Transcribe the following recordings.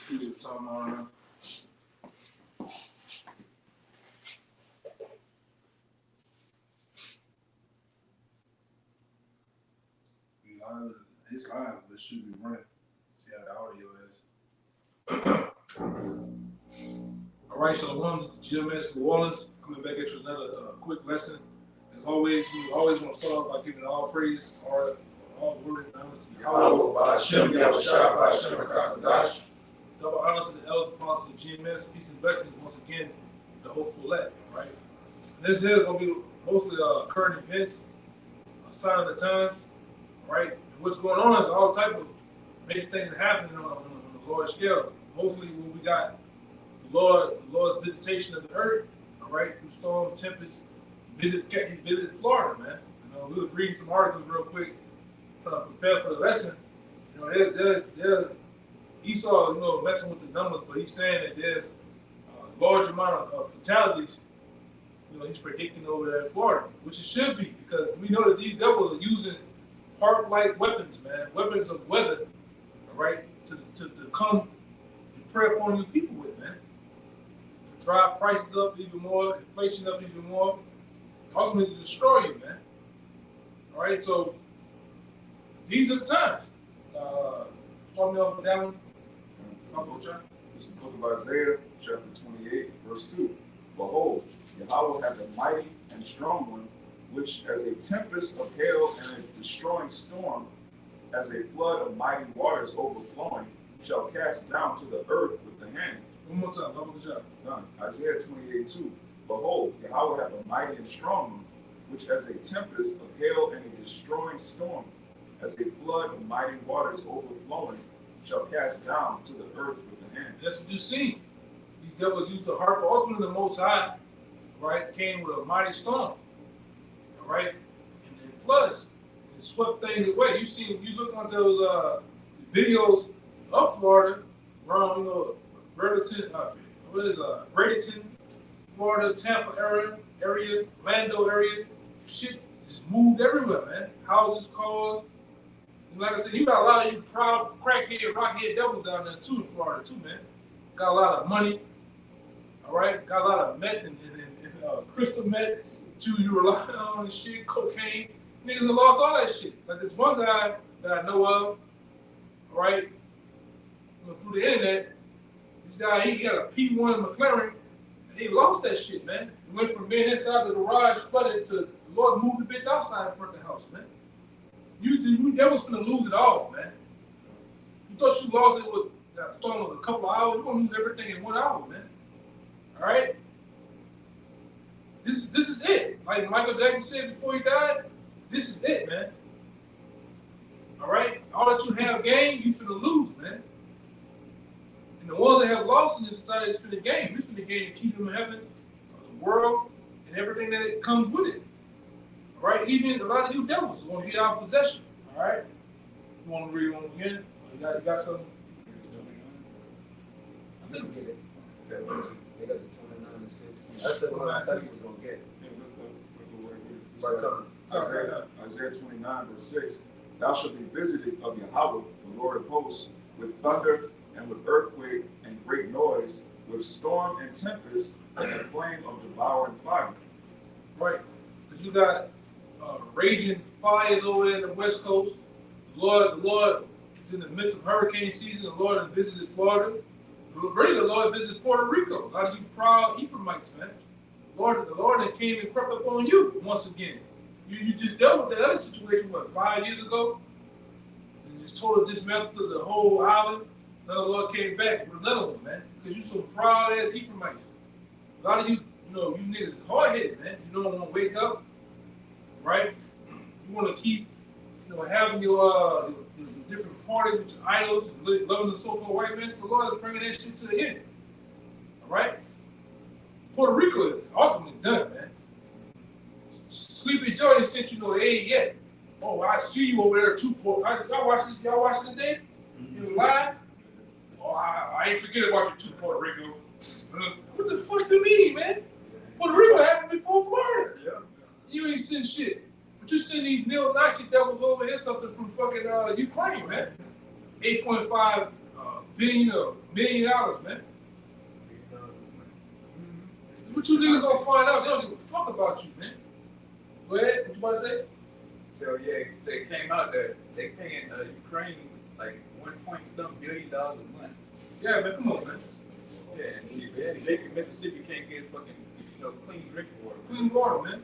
see what it's talking about now. It's live, but it should be running. See how the audio is. All right, Shalom, this is GMS New Orleans coming back at you with another quick lesson. As always, we always want to start off by giving all praise, all glory, and honor to Yahweh, by Hashem, Yahushua, by Hashem, HaKadosh. Double honor to the elders, apostles of GMS, peace and blessings once again, the hopeful elect, right? This here is going to be mostly current events, a sign of the times, right? What's going on is all type of many things happening on the large scale. Mostly when we got the Lord's visitation of the earth, all right, through storm, tempest, he visited Florida, man. You know, we was reading some articles real quick, trying to prepare for the lesson. You know, there's Esau, you know, messing with the numbers, but he's saying that there's a large amount of fatalities, you know, he's predicting over there in Florida, which it should be, because we know that these devils are using harp-like weapons, man, weapons of weather, all right, to come and prey upon you people with, man. To drive prices up even more, inflation up even more, ultimately to destroy you, man. All right, so these are the times. Start me off with that one. Talk about y'all. This is the book of Isaiah, chapter 28, verse 2. Behold, Yahweh hath a mighty and strong one, which as a tempest of hail and a destroying storm, as a flood of mighty waters overflowing, shall cast down to the earth with the hand. One more time, double the job. Done. Isaiah 28, 2. Behold, Yahweh hath a mighty and strong one, which as a tempest of hail and a destroying storm, as a flood of mighty waters overflowing, shall cast down to the earth with the hand. That's what you see. These devils used to harp. Ultimately, the Most High, right, came with a mighty storm, all right, and floods. It swept things away. You look at those videos of Florida, around, you know, Bradenton, Florida, Tampa area, Orlando area. Shit just moved everywhere, man. Houses, cars. And like I said, you got a lot of you proud, crackhead, rockhead devils down there too in Florida too, man. Got a lot of money, all right? Got a lot of meth and crystal meth that you rely on and shit, cocaine. Niggas have lost all that shit. Like this one guy that I know of, all right, you know, through the internet, this guy, he got a P1 McLaren, and he lost that shit, man. He went from being inside the garage flooded to the Lord moved the bitch outside in front of the house, man. You devils finna lose it all, man. You thought you lost it with that storm was a couple of hours. You're gonna lose everything in 1 hour, man. All right? This is it. Like Michael Jackson said before he died, this is it, man. All right? All that you have gained, you finna lose, man. And the ones that have lost in this society is finna gain. We finna gain the kingdom of heaven, the world, and everything that it comes with it. All right? Even a lot of you devils are gonna be our possession. All right? You wanna read one again? You got something? I think we get it. They got the 29 and 6. That's the one I thought he was going to get. Isaiah 29, verse 6. Thou shalt be visited of Yahweh, the Lord of hosts, with thunder and with earthquake and great noise, with storm and tempest and a flame of devouring fire. Right. Because you got raging fires over there in the West Coast. The Lord is in the midst of hurricane season. The Lord has visited Florida. Really, the Lord visited Puerto Rico. A lot of you proud Ephraimites, man. The Lord that came and crept up on you once again. You just dealt with that other situation, 5 years ago? And just totally dismantled the whole island. Then the Lord came back with another one, man. Because you some proud ass Ephraimites. A lot of you, you niggas is hard-headed, man. You don't want to wake up, right? You want to keep, having your different parties with your idols and loving the so-called white man. So the Lord is bringing that shit to the end. All right? Puerto Rico is ultimately done, man. Sleepy Joe ain't sent you no aid yet. Oh, I see you over there too, Puerto Rico. Y'all watch this? Y'all watch it today? You live? Oh, I ain't forget about you too, Puerto Rico. What the fuck do you mean, man? Puerto Rico happened before Florida. Yeah. You ain't sent shit. But you send these neo-Nazi devils over here something from fucking Ukraine, man. $8.5 $1 million, man. What you niggas gonna find out? They don't give a fuck about you, man. Go ahead. What you about to say? So yeah, so it came out that they paying Ukraine like $1.some billion a month. Yeah, man. Come on, man. Yeah, and Lake Mississippi can't get fucking clean drinking water. Clean water, man.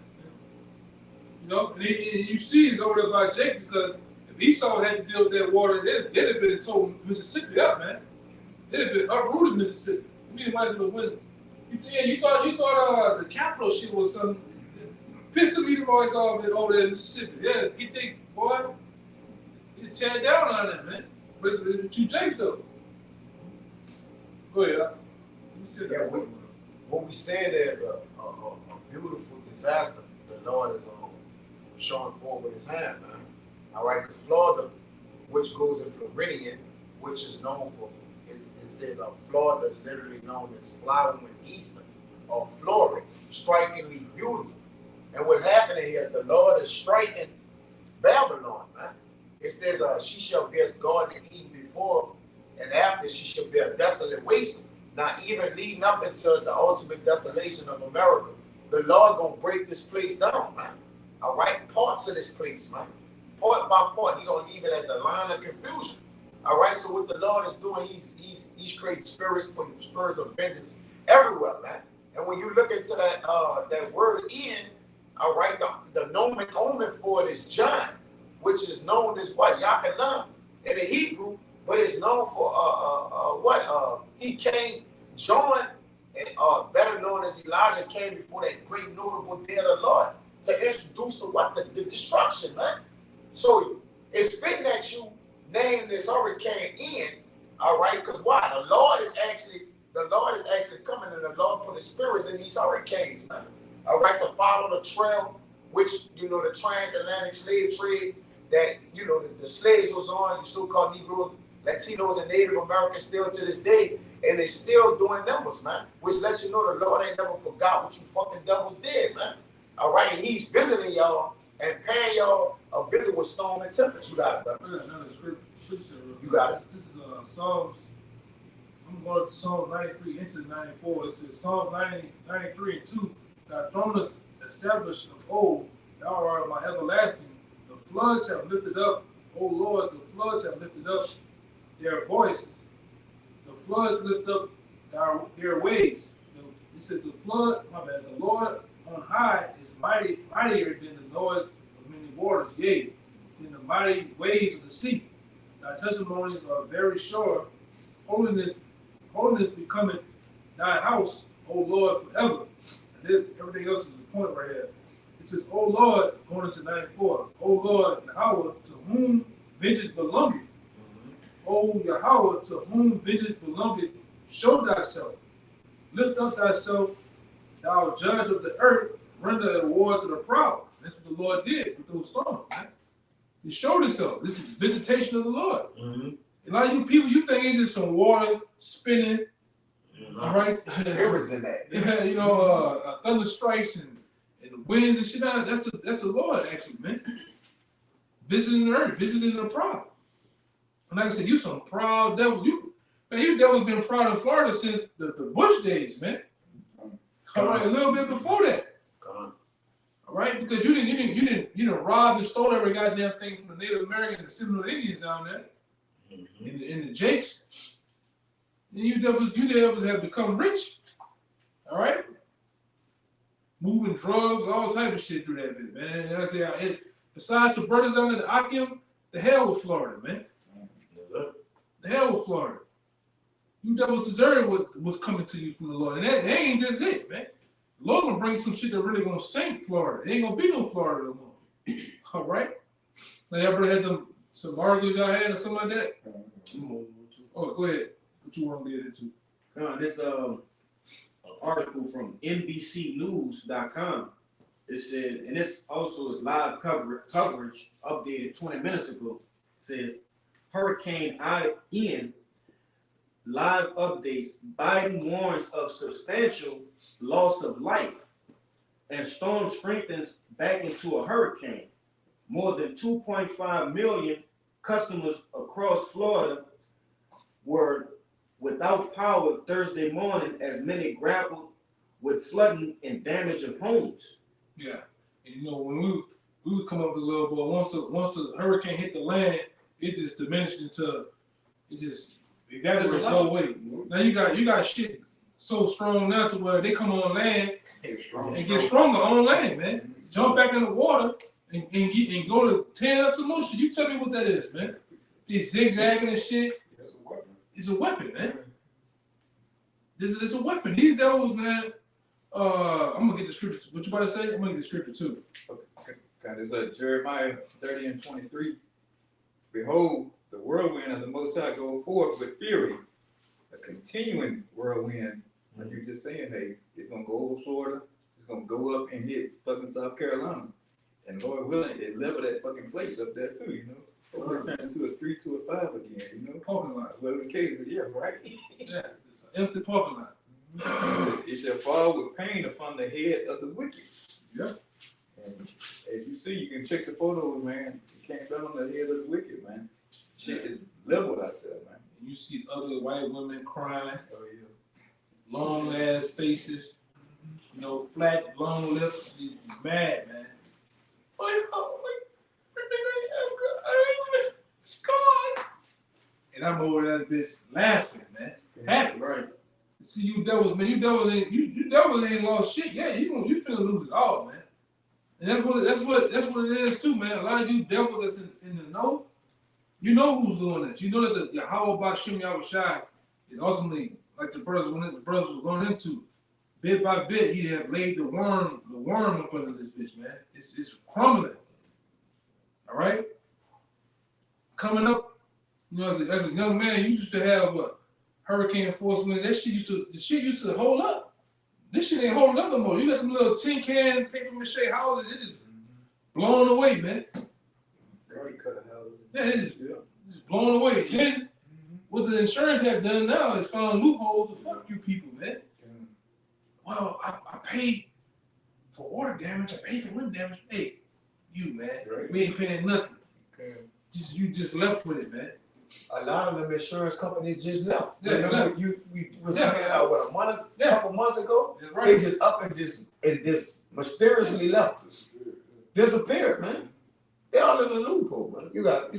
You know, and you see it's over there by Jake because if Esau had to deal with that water, they'd have been told Mississippi up, man. They'd have been uprooted Mississippi. I mean, it might have been winning. You thought the capital shit was some pistol meter boys over there in Mississippi. Yeah, get they boy, get tear down on that, man. But it's 2 Jakes though. Go ahead. Let me see Yeah, what we said is a beautiful disaster the Lord is showing forth with his hand, man. All right, the Florida, which goes in Floridian, which is known for, it says Florida is literally known as flowering Eastern or florid, strikingly beautiful. And what happened here, the Lord is striking Babylon, man. It says she shall be as garden of Eden before, and after she shall be a desolate waste. Now, even leading up into the ultimate desolation of America, the Lord gonna break this place down, man. All right, parts of this place, man. Part by part, he gonna leave it as the line of confusion. All right, so what the Lord is doing, he's creating spirits, putting spirits of vengeance everywhere, man. And when you look into that word in, all right, the nomen omen for it is John, which is known as what? Yakanah in the Hebrew, but it's known for he came, John, and better known as Elijah, came before that great notable day of the Lord to introduce the destruction, man. So it's fitting that you name this hurricane in, all right, because why? The Lord is actually coming, and the Lord put his spirits in these hurricanes, man. All right, to follow the trail, which, the transatlantic slave trade that, the slaves was on, you so-called Negroes, Latinos, and Native Americans still to this day, and they still doing numbers, man, which lets you know the Lord ain't never forgot what you fucking devils did, man. All right, and he's visiting y'all and paying y'all a visit with storm and tempest. You got it, brother. Another scripture. You got it. This is Psalms. I'm going to Psalm 93 into 94. It says Psalms 93 and 2. Thy throne is established of old. Thou art my everlasting. The floods have lifted up, O Lord, the floods have lifted up their voices. The floods lift up their waves. He said the Lord on high is mightier than the noise of many waters, yea, than the mighty waves of the sea. Thy testimonies are very sure. Holiness becometh thy house, O Lord, forever. And everything else is the point right here. It says, O Lord, going into 94, O Lord, Yahweh, to whom vengeance belongeth. O Yahweh, to whom vengeance belongeth, show thyself. Lift up thyself, thou judge of the earth, render a reward to the proud. That's what the Lord did with those storms, man. He showed himself. This is visitation of the Lord. Mm-hmm. A lot of you people, you think it's just some water spinning, all right? Spirits in that. Yeah, thunder strikes and the winds and shit. That's the Lord, actually, man. Visiting the earth, visiting the proud. And like I said, you some proud devil. You devils been proud in Florida since the Bush days, man. All right, a little bit before that. All right, because you didn't rob and stole every goddamn thing from the Native Americans and Seminole Indians down there, in the Jakes. And you devils have become rich. All right, moving drugs, all type of shit through that bit, man. And like I say, besides your brothers down in the Akim, the hell with Florida, man. The hell with Florida. You devils deserve what's coming to you from the Lord, and that ain't just it, man. The Lord gonna bring some shit that really gonna sink Florida. It ain't gonna be no Florida no more. All right. Now y'all ever had some arguments y'all had or something like that? Oh, go ahead. What you want to get into? This article from NBCnews.com. It said, and this also is live coverage updated 20 minutes ago. It says, Hurricane Ian live updates. Biden warns of substantial loss of life, and storm strengthens back into a hurricane. More than 2.5 million customers across Florida were without power Thursday morning as many grappled with flooding and damage of homes. Yeah, and you know when we would come up with a little boy. Once the hurricane hit the land, it just diminished into it just evaporates no way. Now you got shit so strong now to where they come on land and get stronger on land, man. Jump back in the water and go to tearing up some more shit. You tell me what that is, man. It's zigzagging and shit. It's a weapon, man. It's a weapon. These devils, man. I'm gonna get the scripture. What you about to say? I'm gonna get the scripture too. God, it's Jeremiah 30:23. Behold, the whirlwind of the Most High go forth with fury, a continuing whirlwind. Like you just saying, hey, it's gonna go over Florida. It's gonna go up and hit fucking South Carolina, and Lord willing, it level that fucking place up there too. You know, hopefully turn into a 3 to a 5 again. You know, Parking lot. whatever the case is, yeah, right. Yeah, empty parking lot. It shall fall with pain upon the head of the wicked. Yeah. And as you see, you can check the photos, man. It came down on the head of the wicked, man. Shit is leveled out there, man. You see ugly white women crying, Oh yeah. long ass faces, you know, flat, long lips. You mad, man. It's gone. And I'm over that bitch laughing, man. Happy. Right. See you devils, man. You devils ain't lost shit. Yeah, you finna lose it all, man. And that's what it is too, man. A lot of you devils that's in the know, you know who's doing this. You know that the Yahweh Bashim Yahushai is ultimately like the brothers was going into. Bit by bit, he have laid the worm up under this bitch, man. It's crumbling. All right. Coming up, you know, as a young man, you used to have what? Hurricane force wind. The shit used to hold up. This shit ain't holding up no more. You got them little tin can paper mache houses, it just blown away, man. Already cut a house. Yeah, it just blown away. Then what the insurance have done now is found loopholes to fuck you people, man. Well, I paid for water damage, I paid for wind damage. Hey, you man, Right. we ain't paying nothing. Okay. You just left with it, man. A lot of them insurance companies just left. Yeah, Remember we was Yeah. looking out a Yeah. couple months ago. That's They right. just up and just mysteriously left. Disappeared, man. They all in the loophole, man.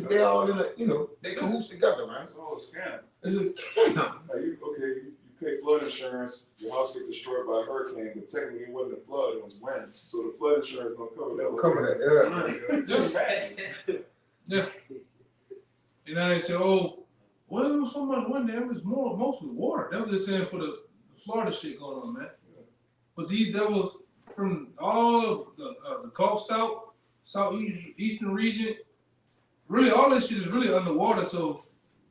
They all in the, you know, they cahoots together, man. It's all a scam. It's a scam. Now you pay flood insurance, your house get destroyed by a hurricane, but technically it wasn't a flood, it was wind. So the flood insurance don't cover that. Cover that, Yeah. And now they say, oh, well, it was so much wind damage, it's mostly water. That was just saying for the Florida shit going on, man. But these devils from all of the Gulf southeastern region, really all this shit is really underwater. So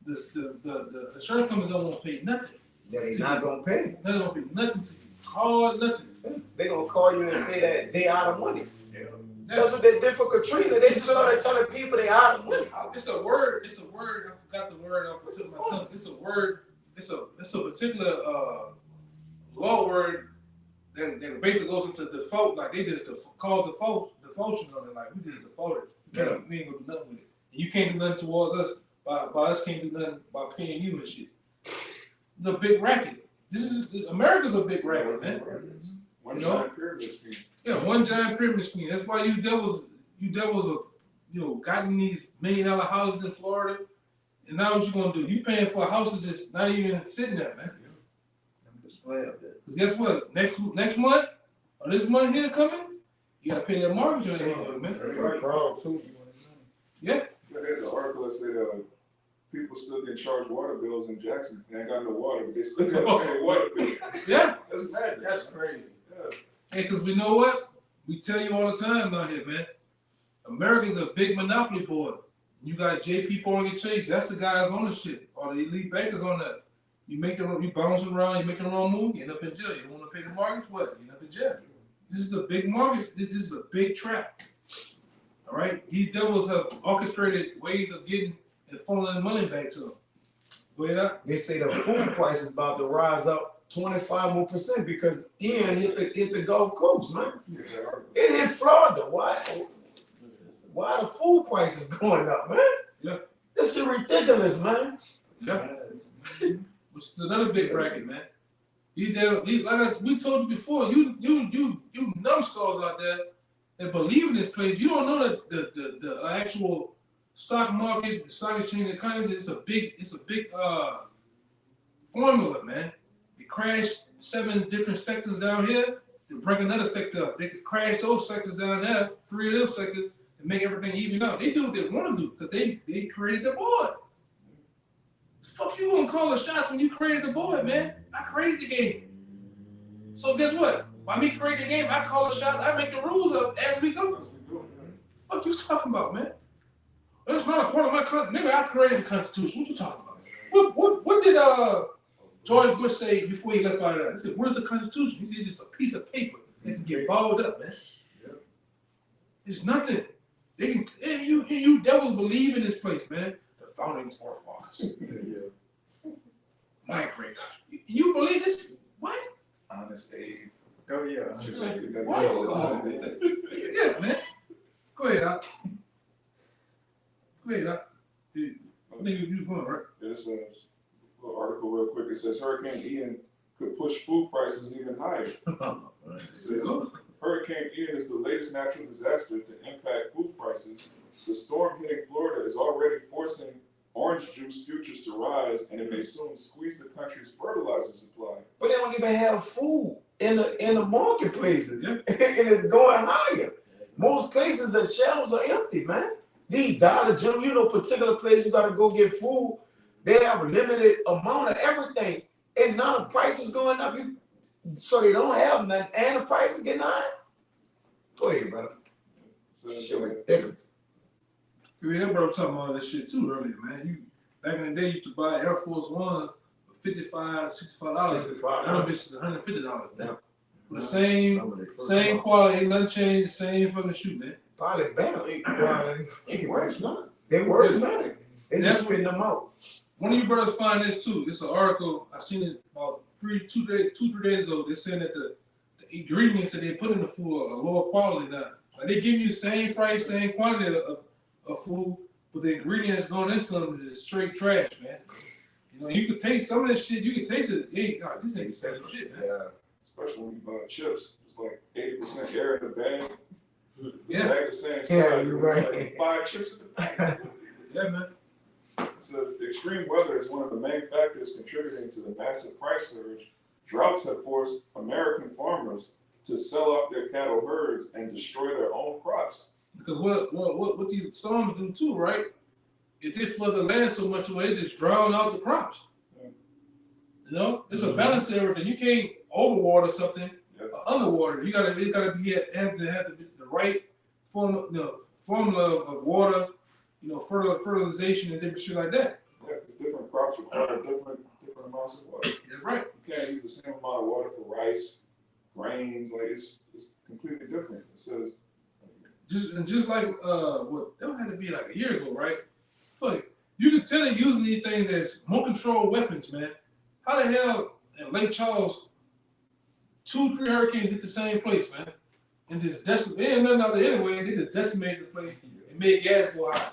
the insurance companies don't want to pay nothing. yeah. They not gonna pay. They're gonna pay nothing to you. Call nothing. They gonna call you and say that they out of money. Yeah. That's what they did for Katrina. They started telling people they out of money. It's a word. I forgot the word off the tip of my tongue. It's a word. It's a particular law word that basically goes into default. Like they just call defaultion on it. Like we just defaulted. We ain't gonna do nothing with it. And you can't do nothing towards us. By us can't do nothing by paying you and shit. It's a big racket. America's a big racket, man. One You know? giant pyramid scheme. Yeah, one giant pyramid scheme. That's why you devils have, you know, gotten these $1 million houses in Florida. And now what you gonna do? You paying for a house that's just not even sitting there, man. I'm the slab there. Cause guess what? Next month or this month here coming, you gotta pay that mortgage on that motherfucker, man. That's my problem too. Yeah. Yeah, there's an article that said people still get charged water bills in Jackson. They ain't got no water, but they still got the same water bill. Yeah. That's mad. That's crazy. Yeah. Hey, cause we know what? We tell you all the time out here, man. America's a big monopoly board. You got JP Morgan Chase, that's the guys on the shit. Or the elite bankers on that. You bounce around, you make the wrong move, you end up in jail. You don't want to pay the mortgage, what? You end up in jail. This is a big mortgage. This is a big trap. All right? These devils have orchestrated ways of getting and funneling money back to them. Go ahead. They say the food price is about to rise up 25% more because Ian hit the Gulf Coast, man. Yeah, It hit Florida. Why the food price is going up, man? Yeah. This is ridiculous, man. Yeah. which is another big bracket, man. We told you before, you numbskulls out there that believe in this place. You don't know that the actual stock market, the stock exchange, the economy, it's a big formula, man. It crashed 7 different sectors down here. They bring another sector up. They could crash those sectors down there, 3 of those sectors, and make everything even out. They do what they want to do because they created the board. The fuck you gonna call the shots when you created the board, man? I created the game. So guess what? By me creating the game, I call the shot. I make the rules up as we go. What you talking about, man? That's not a part of my country. Nigga, I created the Constitution. What you talking about? What did George Bush say before he left out of that? He said, "Where's the Constitution?" He said, "It's just a piece of paper that can get balled up, man. It's nothing. They can. And you devils believe in this place, man. The founding forefathers. My great country. You believe this? What? Honest Abe. Oh, yeah. What? Yeah, man. Go ahead, Doc. Go ahead, Doc. I think you was going, right? This little article real quick. It says Hurricane Ian could push food prices even higher. It says, Hurricane Ian is the latest natural disaster to impact food prices. The storm hitting Florida is already forcing orange juice futures to rise, and it may soon squeeze the country's fertilizer supply. But they don't even have food in the marketplaces, Yeah. and it's going higher. Most places the shelves are empty, man. These Dollar General, particular places you gotta go get food. They have a limited amount of everything, and now the price is going up. So they don't have nothing, and the price is getting high. Go ahead, brother. So, Shit ridiculous. I mean, that bro talking about that shit too earlier, man. You back in the day, you used to buy Air Force One for $55, $65. $65. Now them bitches $150 Yeah. now. For the same quality, ain't nothing changed, same fucking shoe, man. Probably better. It worse, no? They worse now. They just spitting them out. One of you brothers find this too. It's an article, I seen it about 3 days ago. They're saying that the ingredients that they put in the food are lower quality now. Like they give you the same price, same quantity of food, but the ingredients going into them is straight trash, man. You know, you could taste some of this shit. You can taste it. Hey, God, this ain't the same shit, man. Yeah. especially when you buy chips, it's like 80% air in the bag. Yeah. The bag the same size. Yeah, you're It's right. like 5 chips in the bag. Yeah, man. It says extreme weather is one of the main factors contributing to the massive price surge. Droughts have forced American farmers to sell off their cattle herds and destroy their own crops. Because what these storms do too, right? If they flood the land so much away, they just drown out the crops. Yeah. You know, it's a balance to everything. You can't overwater something, Yep. underwater. It gotta be have the right formula of water, fertilization and different shit like that. Yeah, because different crops require different amounts of water. That's right. You can't use the same amount of water for rice, grains. Like it's completely different. It says Just like that had to be like a year ago, right? So you can tell they're using these things as more controlled weapons, man. How the hell in Lake Charles 2-3 hurricanes hit the same place, man? And just decimated nothing out there anyway, they just decimated the place and made gas go high.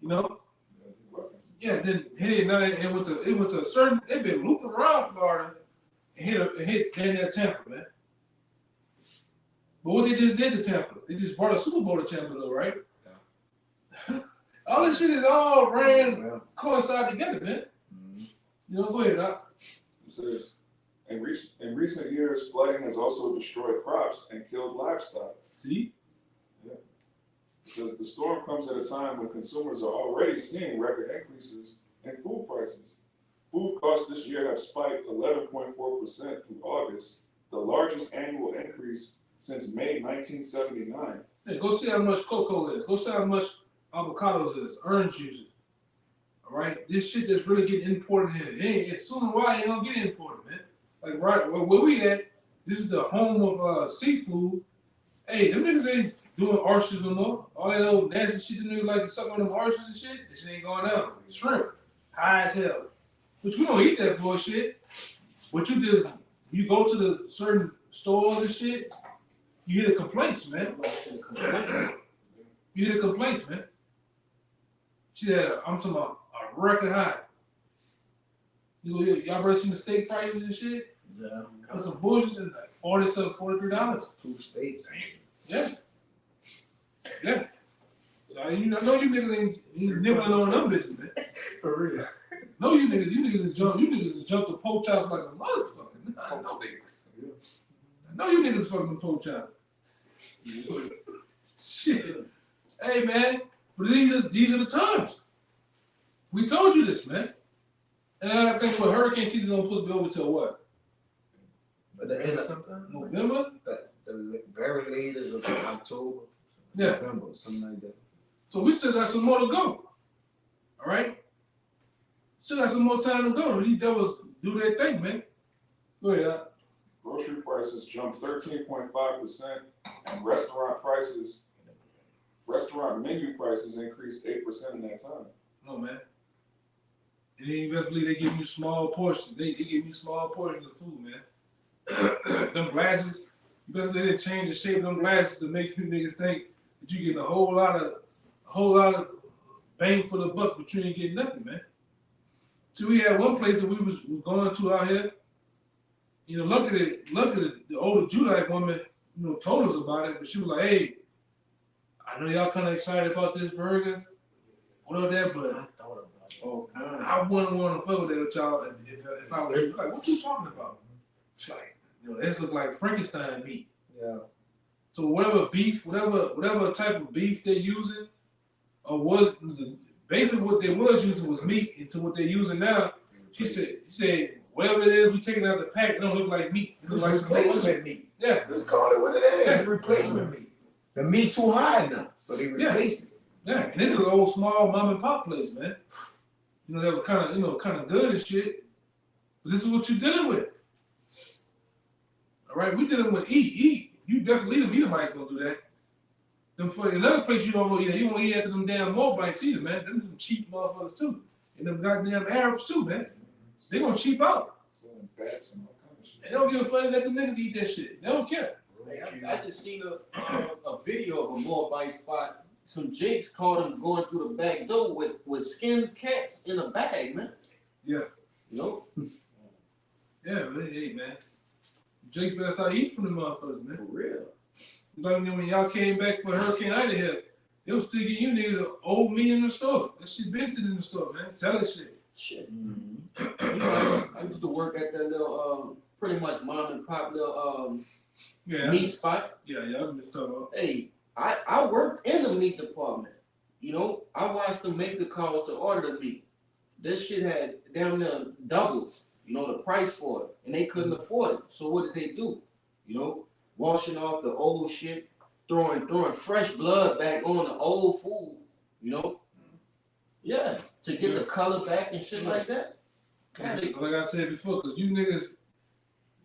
You know? Yeah, then hit it went to a certain they've been looping around Florida and hit down there Tampa, man. But what they just did to Tampa, they just brought a Super Bowl to Tampa, though, right? Yeah. All this shit is all coincide together, man. Mm-hmm. You know, go ahead, Doc. it says in recent years, flooding has also destroyed crops and killed livestock. See? It says the storm comes at a time when consumers are already seeing record increases in food prices. Food costs this year have spiked 11.4% through August, the largest annual increase since May 1979. Hey, go see how much cocoa is. Go see how much avocados is, orange juice. All right? This shit that's really getting imported here. It's sooner or later, it ain't gonna get imported, man. Like, right where we at, this is the home of seafood. Hey, them niggas ain't doing oysters no more. All that old nasty shit, them niggas like to suck on them oysters and shit, this shit ain't going out. Shrimp, high as hell. But you don't eat that bullshit. What you go to the certain stores and shit, you hear the complaints, man. You hear the complaints, man. She had, I'm talking about a record high. Y'all ever seen the steak prices and shit? Yeah. That's some bullshit. Like $43. 2 states. Yeah. Yeah. So I know you niggas ain't nibbling on them bitches, man. For real. No, you niggas just jump the poach out like a motherfucker. I know. Sticks. Yeah. I know you niggas fucking poach out. Shit. Hey man, but these are the times. We told you this, man. And I think what hurricane season gonna supposed to be over till what? But the end of Sometime. November? the very latest of October, Yeah. November, something like that. So we still got some more to go. All right? Still got some more time to go. These devils do their thing, man. Go ahead, Doc. Grocery prices jumped 13.5%, and restaurant menu prices increased 8% in that time. No, man. And then you best believe they give you small portions. They give you small portions of food, man. Them glasses, you best believe they change the shape of them glasses to make you niggas think that you getting a whole lot of bang for the buck, but you ain't getting nothing, man. So we had one place that we was going to out here. You know, luckily the older Judite woman, you know, told us about it, but she was like, hey, I know y'all kind of excited about this burger, whatever that, but Oh, God. I wouldn't want to fuck with that with y'all if I was like, what you talking about? She's like, you know, this look like Frankenstein meat. Yeah. So whatever beef, whatever type of beef they're using, or basically what they was using was meat, into what they're using now. She said, whatever it is we taking out the pack, it don't look like meat. It looks like some replacement meat. Yeah. Let's call it what it is. Yeah. Replacement meat. The meat too high now, so they replace it. Yeah, and this is an old small mom and pop place, man. You know, they were kind of good and shit. But this is what you're dealing with. All right, we dealing with eat. You definitely them Edomites gonna do that. Them for another place you don't go eat. You won't eat after them damn Moabites either, man. Them some cheap motherfuckers too, and them goddamn Arabs too, man. They gonna cheap out. So bats and all kind of shit. They don't give a fuck. Let the niggas eat that shit. They don't care. Hey, I just seen a video of a Moabite spot. Some jakes caught him going through the back door with skinned cats in a bag, man. Yeah. You know? Yeah, man. Hey, man. Jake's better start eating from the motherfuckers, man. For real. Like when y'all came back for Hurricane Ida here, they was still getting you niggas old meat in the store. That shit been sitting in the store, man. Sell that shit. Shit. You know, I used to work at that little, pretty much mom and pop little meat spot. Yeah, I'm just talking about. Hey, I worked in the meat department. You know, I watched them make the calls to order the meat. This shit had down there doubles, you know, the price for it, and they couldn't afford it. So what did they do? You know, washing off the old shit, throwing fresh blood back on the old food, you know? Yeah, to get the color back and shit like that. Like I said before, because you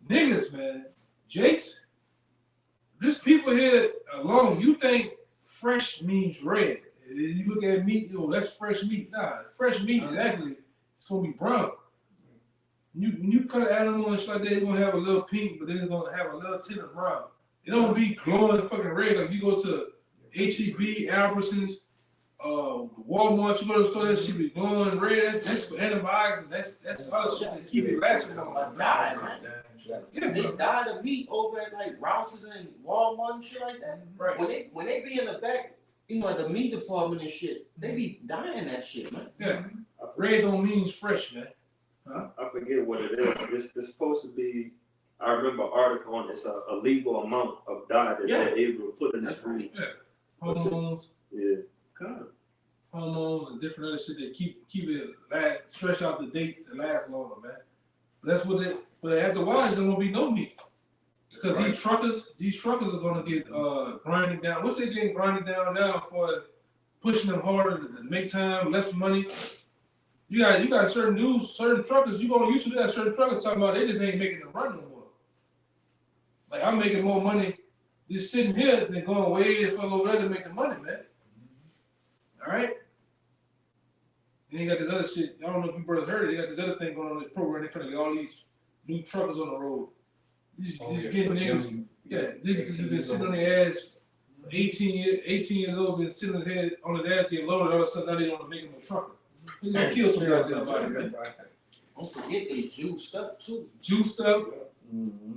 niggas, man, Jakes, just people here alone, you think fresh means red. You look at meat, that's fresh meat. Nah, fresh meat is actually, it's going to be brown. When you cut an animal and shit like that, it's going to have a little pink, but then it's going to have a little tint of brown. It don't be glowing fucking red. Like you go to H-E-B, Albertsons, Walmart, you go to the store, that shit be glowing red. That's for antibiotics, and that's other shit to keep it lasting longer. Yeah, They dye the meat over at like Rouse's and Walmart and shit like that. right. When they be in the back, you know, the meat department and shit, they be dyeing that shit, man. Yeah, red don't mean fresh, man. I forget what it is. It's supposed to be. I remember an article on it's a legal amount of dye that they're able to put in this food. Hormones, Yeah. hormones, and different other shit that keep it stretch out the date to last longer, man. But that's what but after a while, there's gonna be no meat. Because these truckers are gonna get grinded down. What's they getting grinded down now for pushing them harder to make time, less money? You got certain truckers, you go on YouTube, got certain truckers talking about they just ain't making the run no more. Like I'm making more money just sitting here than going way the fuck over there to make the money, man. All right? Then you got this other shit, I don't know if you brothers heard it, they got this other thing going on in this program, they're trying to get all these new truckers on the road. These getting niggas, niggas have been sitting on their ass 18 years old, been sitting on his ass getting loaded, all of a sudden now they want to make him a trucker. He's gonna kill some goddamn body, man. I'm for get they juiced up too. Juiced up,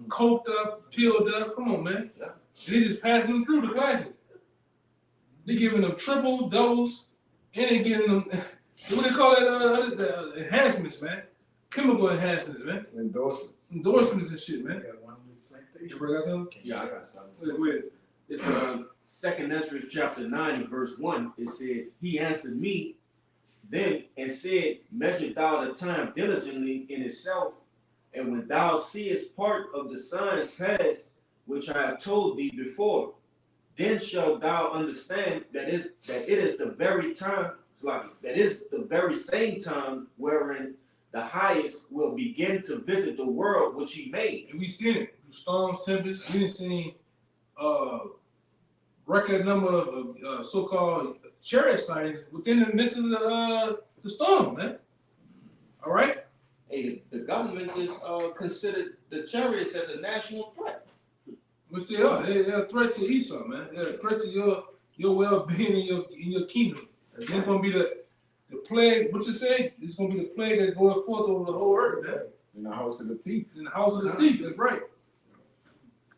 coked up, peeled up. Come on, man. Yeah. And they just passing them through the classes. They giving them triple, doubles, and they giving them what they call that? The enhancements, man. Chemical enhancements, man. Endorsements. Endorsements and shit, man. got one with plantation. You bring out something? Yeah, I got something. Go ahead. It's 2 Ezra chapter 9 and verse 1. It says, he answered me then and said, measure thou the time diligently in itself, and when thou seest part of the signs pass, which I have told thee before, then shalt thou understand that it is the very time, that is the very same time wherein the highest will begin to visit the world which he made. And we seen it. Storms, tempests. We didn't see record number of so-called chariot sightings within the midst of the storm, man. All right? Hey, the government just considered the chariots as a national threat. Which they are. They're a threat to Esau, man. They're a threat to your well-being in your kingdom. And it's gonna be the plague. What you say? It's gonna be the plague that goes forth over the whole earth, man. In the house of the thief. In the house of the thief. That's right.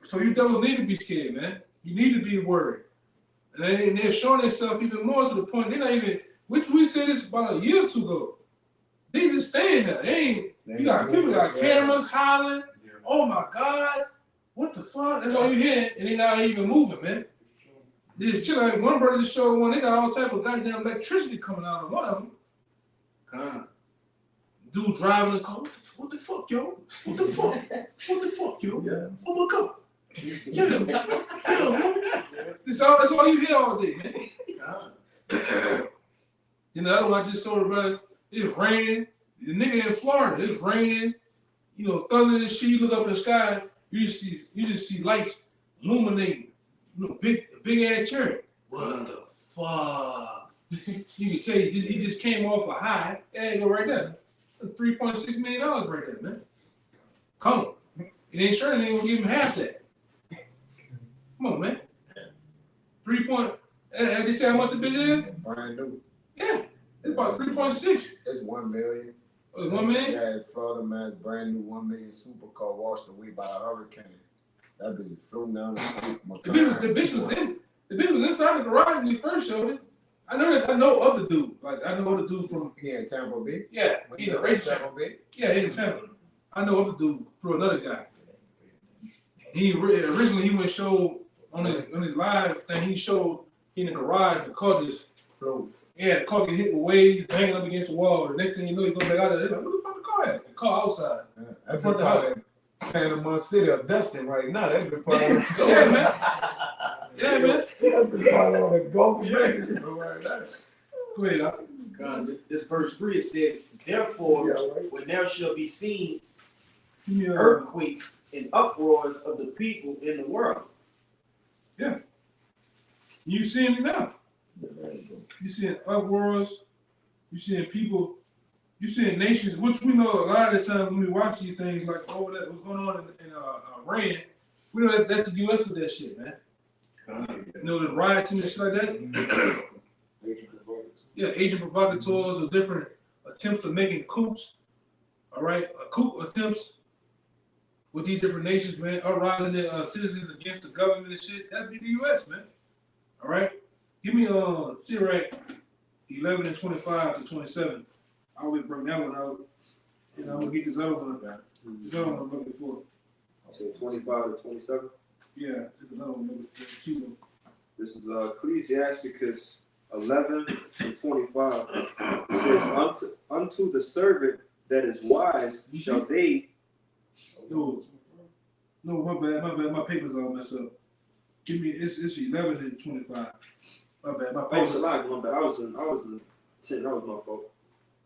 So you devils need to be scared, man. You need to be worried. And they're showing themselves even more to the point they're not even. Which we said this about a year or two ago. They just staying there. They ain't. You got people got cameras hollering. Oh my God. What the fuck? That's all you hear, and they not even moving, man. They just chilling. Like one brother just showed one. They got all type of goddamn electricity coming out of one of them. Dude driving the car. What the fuck, yo? What the fuck? What the fuck, yo? Yeah. Oh my God. Yeah. That's all you hear all day, man. You know, that's what I just told the brothers. It's raining. The nigga in Florida, it's raining. You know, thunder and shit. You look up in the sky. You just see lights illuminating. You know, big ass chariot. What the fuck? You can tell he just came off a high. There you go, right there. $3.6 million right there, man. Come on. It ain't sure they ain't gonna give him half that. Come on, man. 3 point. They say how much the bitch is? Brand new. Yeah, it's about 3.6. It's 1 million. Oh, 1 million? Yeah, Florida man's brand new 1 million supercar washed away by a hurricane. That bitch flew down the street. The bitch was inside the garage when he first showed it. I know other dude. Like I know other dude from Here in Tampa Bay. yeah, he in the race track. Tampa Bay. Yeah, he in Tampa. I know other dude through another guy. Originally he went show on his live thing. He showed in the garage the car just Flew. yeah, the car get hit with waves, banging up against the wall. The next thing you know, he go back out there. They're like, what the fuck the car at? The car outside. That's Front the the part of Panama City or Dustin right now. That's the part of Yeah, man. Yeah, man. That's the part of the Gulf of Mexico right now. Go ahead, God, this verse 3 says, therefore, Yeah, right. when there shall be seen Yeah. earthquakes and uproars of the people in the world. You seeing it now. You seeing uproars. You seeing people. You seeing nations, which we know a lot of the time when we watch these things, like over that, what's going on in Iran, we know that's the U.S. with that shit, man. You know, the riots and shit like that. Yeah, agent provocateurs or different attempts of making coups. All right, coup attempts with these different nations, man, uprising their citizens against the government and shit. That'd be the U.S., man. All right, give me Sirach 11 and 25 to 27. I always bring that one out, and I'm gonna get this other one. This other one I'm looking for. So 25 to 27. Yeah, this is another one I'm looking for too. This is Ecclesiasticus 11 and 25. It says, unto the servant that is wise shall they. No, my bad. My papers all messed up. Give me it's 11 and 25. My bad. My Oh, papers. it's a lot. My bad. I was in 10. That was my fault.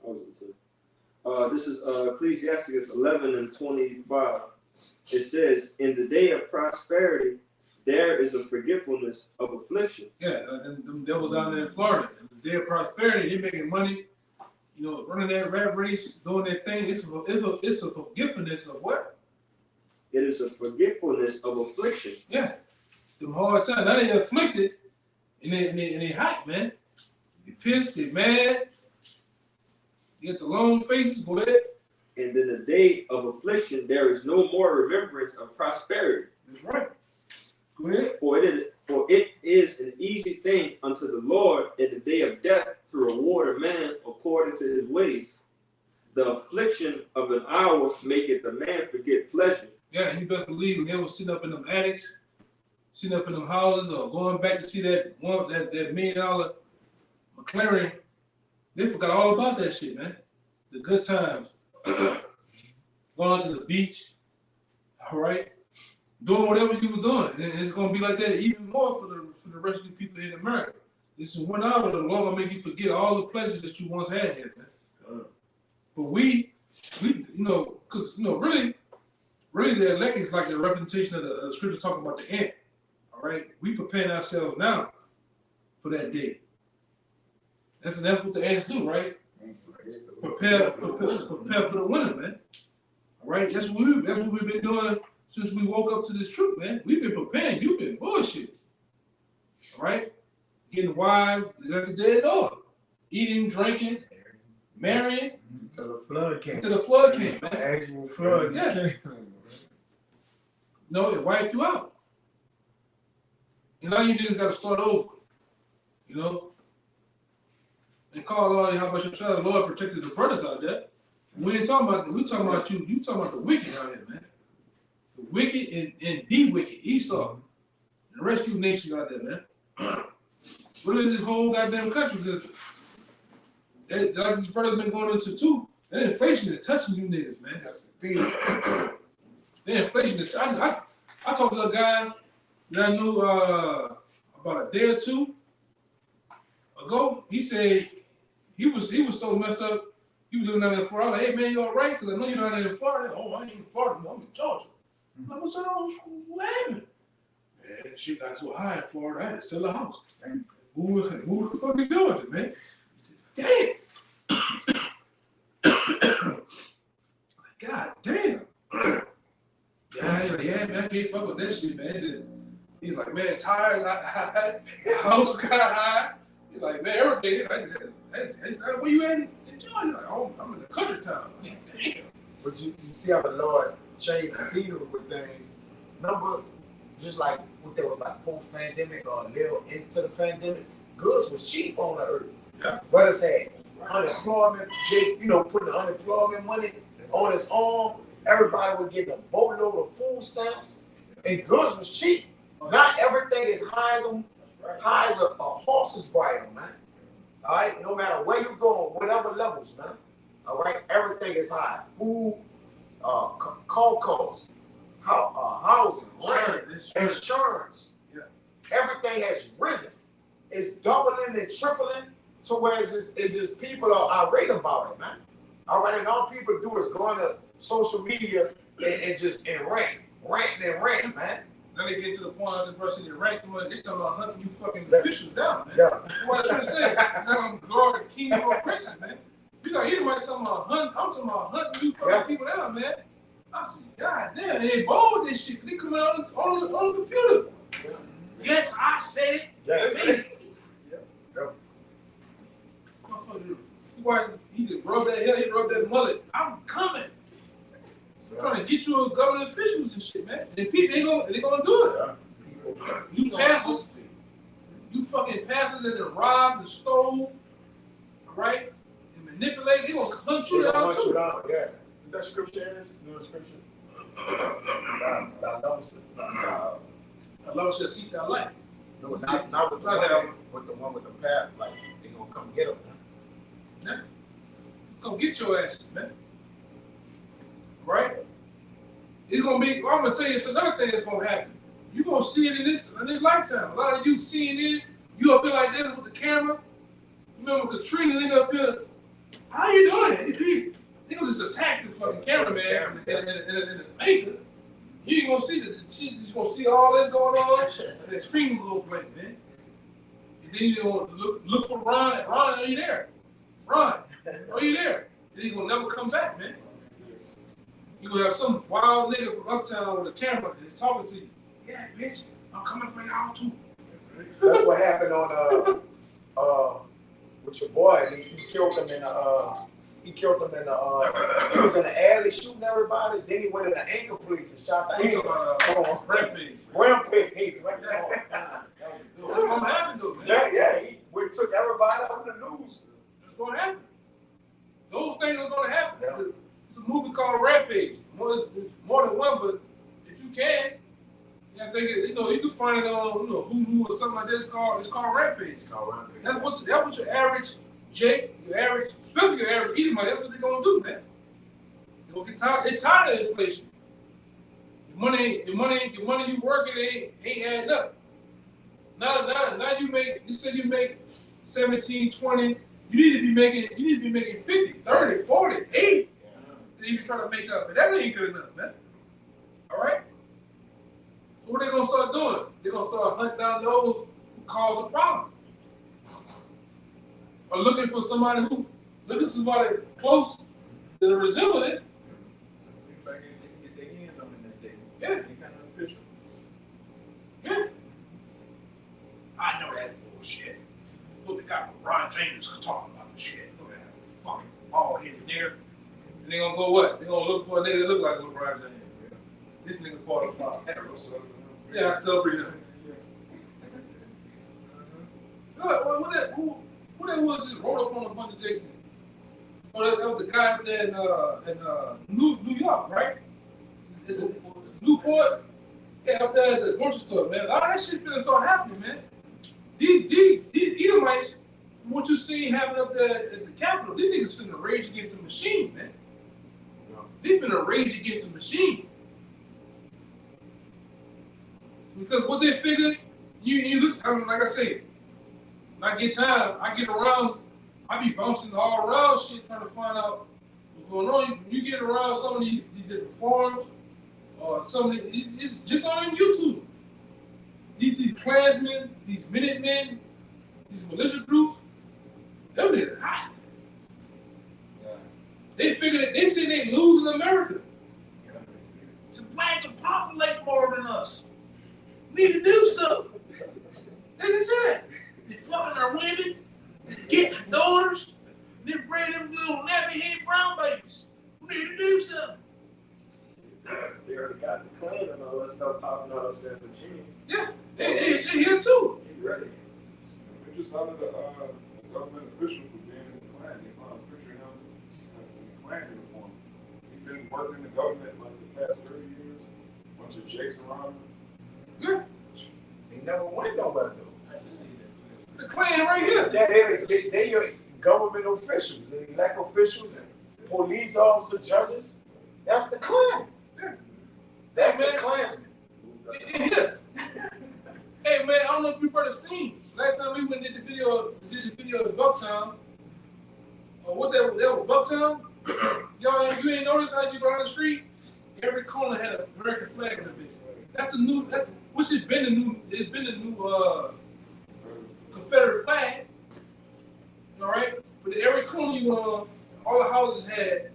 I was in 10. This is Ecclesiasticus 11 and 25. It says, in the day of prosperity, there is a forgetfulness of affliction. Yeah, and them devils down there in Florida. In the day of prosperity, they're making money, you know, running that rat race, doing their thing. It's a forgiveness of what? It is a forgetfulness of affliction. Yeah, them hard times. Now they afflicted, and they hot, man. They pissed, they mad. You get the long faces, go ahead. And in the day of affliction, there is no more remembrance of prosperity. That's right. Go ahead. For it is an easy thing unto the Lord in the day of death to reward a man according to his ways. The affliction of an hour maketh a man forget pleasure. Yeah, and you best believe when they were sitting up in them attics, sitting up in them houses, or going back to see that $1 million McLaren, they forgot all about that shit, man. The good times. Going to the beach, all right? Doing whatever you were doing. And it's gonna be like that even more for the rest of the people in America. This is 1 hour, the Lord will make you forget all the pleasures that you once had here, man. But we, you know, because, you know, really the elect is like the representation of the scripture talking about the end. All right, we preparing ourselves now for that day. That's what the ants do, right? Prepare for the winter, man. All right, that's what we've been doing since we woke up to this truth, man. We've been preparing. You've been bullshit. All right, getting wives is at the dead door, eating, drinking, marrying. Until the flood came. Until the flood came, man. Actual flood just came. No, it wiped you out. And now you niggas gotta start over. You know? And call Lord how much the Lord protected the brothers out there. We ain't talking about you talking about the wicked out here, man. The wicked and the wicked, Esau. And the rest of you nations out there, man. Really this whole goddamn country, because like these brothers been going into too. That inflation is touching you niggas, man. That's the thing. The inflation is I talked to a guy that I knew about a day or two ago. He said he was so messed up. He was living down there in Florida. I was like, hey man, you all right? Because I know you're down there in Florida. Oh, I ain't in Florida, no, I'm in Georgia. I'm like, what's wrong? What happened? Man, shit got so high in Florida, I had to sell the house. And move the fuck to Georgia, man. I said, damn. God damn. Yeah, man, I can't fuck with that shit, man. He's like, man, tires high, house got high. He's like, man, everything. I just had, where you at in Georgia? Like, oh, I'm in the country town. Damn. But you see how the Lord changed the scenery with things. Remember, just like what there was like post-pandemic or a little into the pandemic, goods was cheap on the earth. Yeah. Brothers had unemployment, Jake, putting the unemployment money on his arm. Everybody was getting a boatload of food stamps, and goods was cheap. Not everything is high as a horse's bridle, man. All right, no matter where you go, whatever levels, man. All right, everything is high. Food, call costs, housing, rent, insurance. Yeah. Everything has risen. It's doubling and tripling to where it's just people are irate about it, man. All right, and all people do is go on to social media and just rant, man. Now they get to the point of the person that rank too much, they talking about hunting you fucking officials down, man. Yeah. What I'm trying to say, now I'm guard the king or princes, man. You got anybody talking about hunting, I'm talking about hunting you fucking people down, man. I said, God damn, they ain't bold with this shit, they coming out on the computer. Yeah. Yes, I said it. Yeah. Motherfucker, why he just rubbed that hair, he rubbed that mullet. I'm coming. I'm trying to get you a government officials and shit, man. And people, they gonna do it. You pastors, you fucking pastors that have robbed and stole, right? And manipulated, they gonna hunt you down too. Yeah. That scripture is, the scripture. I love shall seek thy life. No, not with the one, but the one with the path, like they gonna come get them, man. Yeah. Come get your asses, man. Right? It's gonna be. I'm gonna tell you, it's another thing that's gonna happen. You gonna see it in this lifetime. A lot of you seeing it. You up here like this with the camera. Remember Katrina? Nigga up here. How you doing? They gonna just attack the fucking cameraman in the anchor. You ain't gonna see that. You just gonna see all this going on, and the screen will go blank, man. And then you gonna look for Ron. Ron, are you there? Ron, are you there? And he gonna never come back, man. You gonna have some wild nigga from uptown with a camera and he's talking to you. Yeah, bitch, I'm coming for y'all too. That's what happened on with your boy. He killed him in He killed them in the he was in the alley shooting everybody. Then he went in the ankle police and shot the We ankle. talking about Rampage. Rampage. That's gonna happen though, man. Yeah. We took everybody out of the news. It's gonna happen. Those things are gonna happen. Yeah. It's a movie called Rampage. More than one, but if you can, I think you can find it on Hulu or something like that. It's called Rampage. It's called Rampage. That's what your average Jake, especially your average Edomite, that's what they're gonna do, man. They're gonna get tired. They're tired of inflation. Your money you working ain't adding up. Now you said you make 17, 20. You need to be making 50, 30, 40, 80. Then you try to make up. But that ain't good enough, man. All right? So what they gonna start doing? They're gonna start hunting down those who cause a problem. Or looking for somebody close that resemble it. They can get their hands on it that day. Yeah. They kind of official. Yeah. I know that's bullshit. Look, they got LeBron James talking about the shit. Look at that fucking bald-headed nigga. And they gonna go what? They gonna look for a nigga that look like LeBron James. This nigga qualified. Yeah, selfie. Who that was just rolled up on a bunch of Jason? Oh, that was the guy up there in New York, right? Newport? Yeah, up there at the grocery store, man. A lot of that shit finna start happening, man. These Edomites, from what you seen happen up there at the Capitol, these niggas finna rage against the machine, man. They finna rage against the machine. Because what they figured, you look, I mean, like I say, when I get time, I get around, I be bouncing all around shit trying to find out what's going on. You get around some of these different forums, or it's just on YouTube. These Klansmen, these Minutemen, these militia groups, them niggas hot. Yeah. They figured they say they losing America. The blacks will populate more than us. We need to do something. They said they fucking our women, they getting their daughters, they bring them little nappy head brown babies. We need to do something. They already got the Klan and all that stuff popping out up there in Virginia. Yeah, they here too. They ready. They just honored a government official for being in the Klan. They found a picture of him in the Klan uniform. He's been working in the government like the past 30 years. Bunch of jakes around him. Yeah, They never went nowhere though. the Klan right here. Yeah, they your government officials, and elect officials, and police officers, judges. That's the Klan. Yeah. That's Man. the Klansmen. They here. Hey man, I don't know if you heard the scene. Last time we went and did the video of Bucktown. Or what that was Bucktown? Y'all, you ain't notice how you go down the street? Every corner had an American flag in the bitch. That's which has been the new Confederate flag. All right, but every corner you all the houses had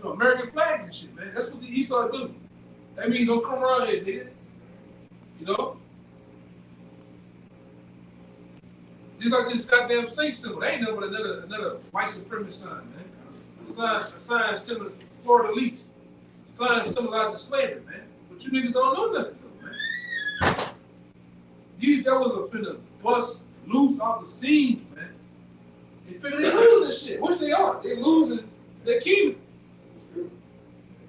American flags and shit, man. That's what the East Side do. That means don't come around here, nigga. You know? Just like this goddamn saint symbol. That ain't nothing but another white supremacist sign, man. A sign similar to Florida lease. A sign symbolizing slavery, man. But you niggas don't know nothing, though, man. That was a finna bust loose off the seams, man. They figure they losing this shit, which they are. They losing their kingdom.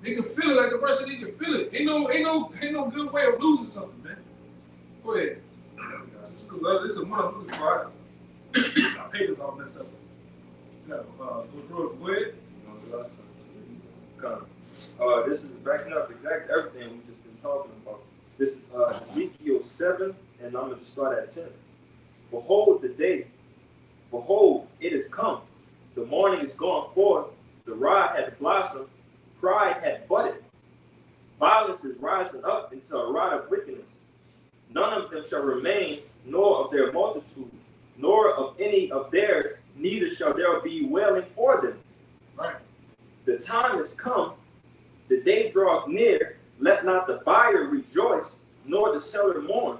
They can feel it like the rest of them can feel it. Ain't no good way of losing something, man. Go ahead. Just because this is what I'm looking for. My papers all messed up. Go ahead. This is backing up exactly everything we've just been talking about. This is Ezekiel 7, and I'm going to just start at 10. Behold the day, behold, it is come. The morning is gone forth, the rod hath blossomed, pride hath budded. Violence is rising up into a rod of wickedness. None of them shall remain, nor of their multitudes, nor of any of theirs, neither shall there be wailing for them. Right. The time is come, the day draweth near, let not the buyer rejoice, nor the seller mourn,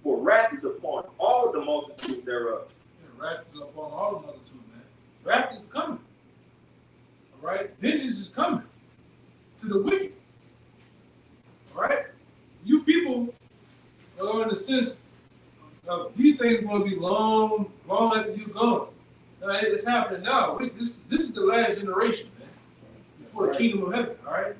for wrath is upon all the multitude thereof. Yeah, wrath is upon all the multitude, man. Wrath is coming. All right? Vengeance is coming to the wicked. All right? You people are in the sense of these things going to be long after you're gone. Now, it's happening now. This is the last generation, man, before the kingdom of heaven. All right?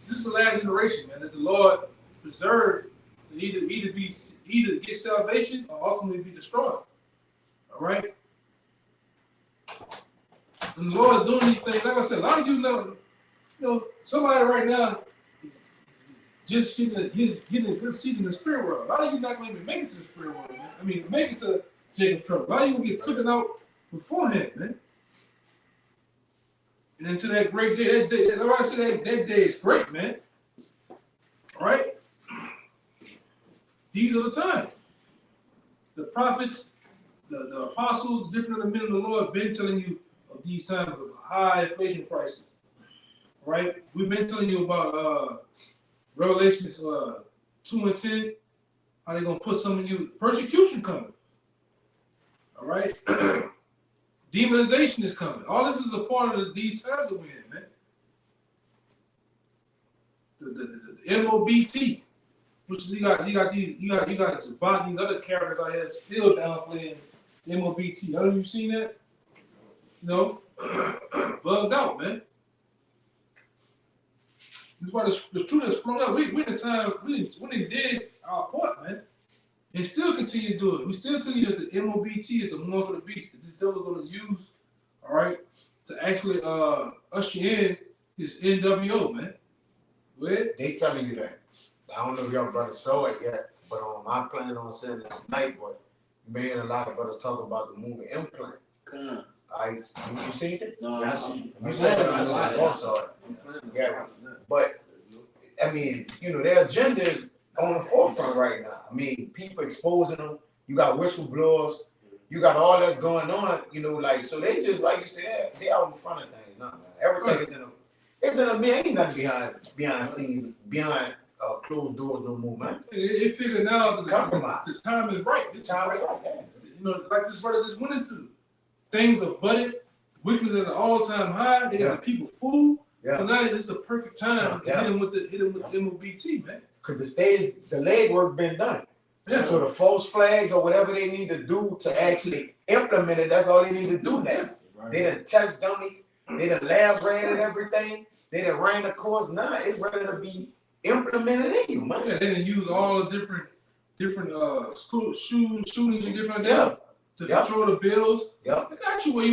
This is the last generation, man, that the Lord preserved to either get salvation or ultimately be destroyed. All right? And the Lord is doing these things. Like I said, a lot of you know, somebody right now just getting a good seat in the spirit world. A lot of you not going to even make it to the spirit world, man. I mean, make it to Jacob's trouble. A lot of you will get taken out beforehand, man. And until that great day, that's why I said that day is great, man. All right? These are the times. The prophets, the apostles, different of the men of the Lord have been telling you of these times of high inflation prices. All right? We've been telling you about Revelations 2:10, how they're going to put some of you, persecution coming. All right? Demonization is coming. All this is a part of these times that we're in, man. The MOBT, which you got these other characters out here still downplaying MOBT. Haven't you seen that? No, bugged out, man. This is why the truth has sprung up. We in the time when they did our part, man, and still continue to do it. We still tell you that the MOBT is the mark of the beast that this devil's going to use, all right, to actually usher in his NWO, man. Go ahead. They telling you that. I don't know if y'all brothers saw it yet, but I plan on saying it tonight. But you may hear a lot of brothers talk about the movie Implant. Come on. You seen it? No, I see. You said it. I saw it. Yeah, but I mean, you know, their agenda is on the forefront right now. I mean, people exposing them. You got whistleblowers. You got all that's going on. You know, like so they just like you said, they out in front of things. No, man. Everything is in a. It's in a man. Ain't nothing behind scenes, behind closed doors no more, man. It figured now that Compromise. the time is right. The time is right. Yeah. You know, like this brother just went into. Things are budded, wickedness at an all-time high. They got the people fooled. Yeah. So now it's the perfect time to hit him with MOBT, man. Because the legwork been done. Yeah. So the false flags or whatever they need to do to actually implement it, that's all they need to do next. Right. They done test done it. They done lab rated everything. They done ran the course. Now it's ready to be implemented in you, man. Yeah, they done use all the different school shootings and different Yeah. to control the bills. Yep. They got you where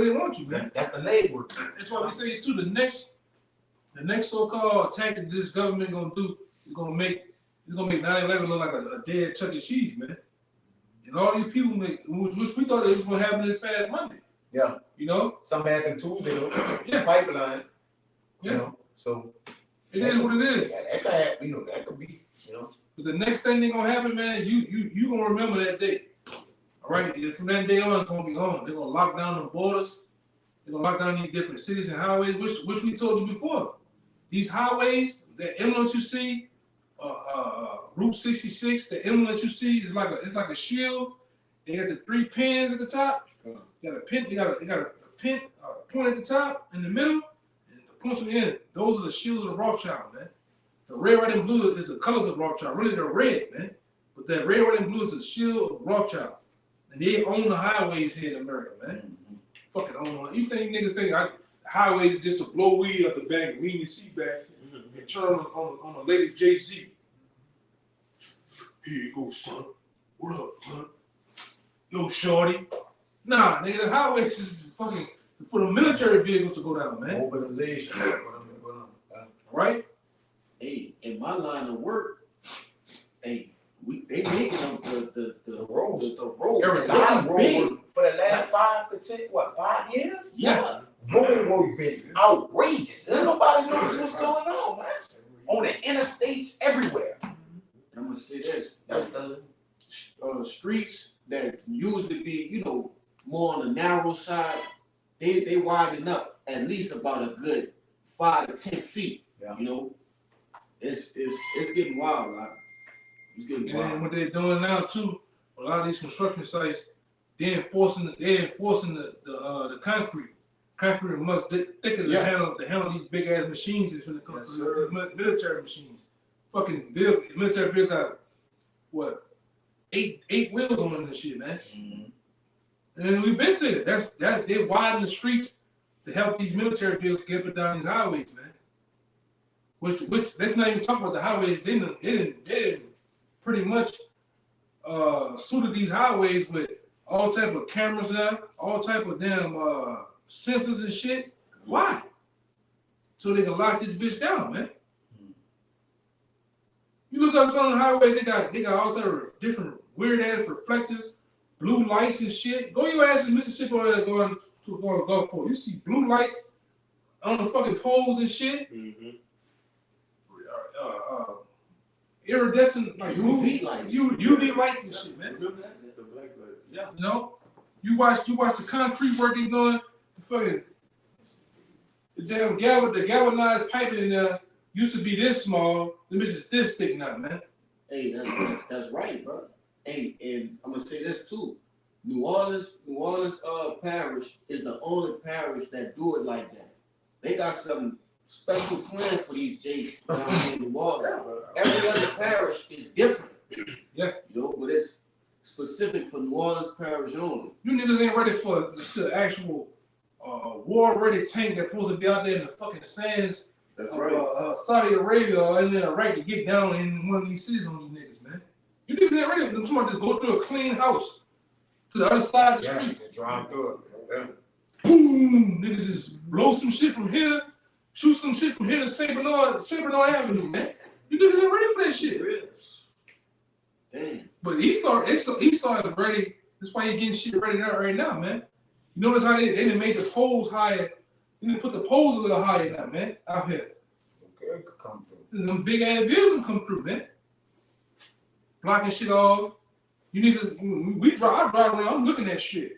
they want you, man. That's the legwork. That's why we tell you too. The next so-called attack that this government gonna do is gonna make 9/11 look like a dead Chuck E. Cheese, man. And all these people which we thought it was gonna happen this past Monday. Yeah. You know? Something happened Tuesday, Yeah. pipeline. You Yeah. know, so It is what it is. that could happen, you know, that could be, you know. But the next thing that's gonna happen, man, you gonna remember that day. All right, and from that day on, it's gonna be on. They're gonna lock down the borders. They're gonna lock down these different cities and highways, which we told you before. These highways, the emblem you see, Route 66, the emblem that you see is like a shield. They got the 3 pins at the top. They got a pin. They got a pin point at the top in the middle, and the points on the end. Those are the shields of Rothschild, man. The red, white, and blue is the colors of Rothschild. Really, they're red, man. But that red, white, and blue is the shield of Rothschild. And they own the highways here in America, man. Fucking own them. You think niggas think highways just to blow weed up the back, lean your seat back, and turn on the latest JC. Here you go, son. What up, son? Yo, shorty. Nah, nigga, the highways is fucking for the military vehicles to go down, man. Mobilization. Right? Hey, in my line of work, hey, they making them the roads. The roads. Everything. Road big. work for the last 5 to 10, 5 years? Yeah. Road work been outrageous. And nobody knows what's going on, man. On the interstates everywhere. I'm gonna say this. That's doesn't. Streets that used to be, you know, more on the narrow side, they widen up at least about a good 5 to 10 feet. Yeah. You know, it's getting wild, like. It's getting And then wild. what they're doing now too, a lot of these construction sites, they're enforcing the concrete. Concrete is much thicker Yeah. to handle these big ass machines that's gonna come Yes, through. sir. These military machines. Fucking military vehicle got what? Eight wheels on it and shit, man. And we've been saying it. That's they widen the streets to help these military vehicles get up and down these highways, man. Which let's not even talk about the highways. They didn't pretty much suited these highways with all type of cameras now, all type of damn sensors and shit. Why? So they can lock this bitch down, man. You look up on the highway, they got all type of different weird ass reflectors, blue lights and shit. Go your ass in Mississippi over there going to golf course. You see blue lights on the fucking poles and shit. Iridescent like UV lights. UV lights and shit, man. The black lights. Yeah. You know, you watch the concrete work they doing. The fucking the damn the galvanized piping in there used to be this small. The bitch is this thick now, man. Hey, that's right, bro. Hey, and I'm gonna say this too. New Orleans parish is the only parish that do it like that. They got some special plan for these jakes down here in New Orleans. Every other parish is different. Yeah. You know, but it's specific for New Orleans parish only. You niggas ain't ready for the actual war-ready tank that's supposed to be out there in the fucking sands That's of Saudi Arabia or in Iraq to get down in one of these cities on these niggas, man. You niggas ain't ready for them to go through a clean house to the other side of the street. Just drive through it. Yeah. Boom! Niggas just blow some shit from here, shoot some shit from here to St. Bernard Avenue, man. You niggas ain't ready for that shit. Damn. But Esau is ready. That's why he getting shit ready right now, man. You notice how they done made the poles higher. They done put the poles a little higher now, man, out here. Okay, could come through. And them big ass views can come through, man. Blocking shit off. You niggas, I drive around, I'm looking at shit.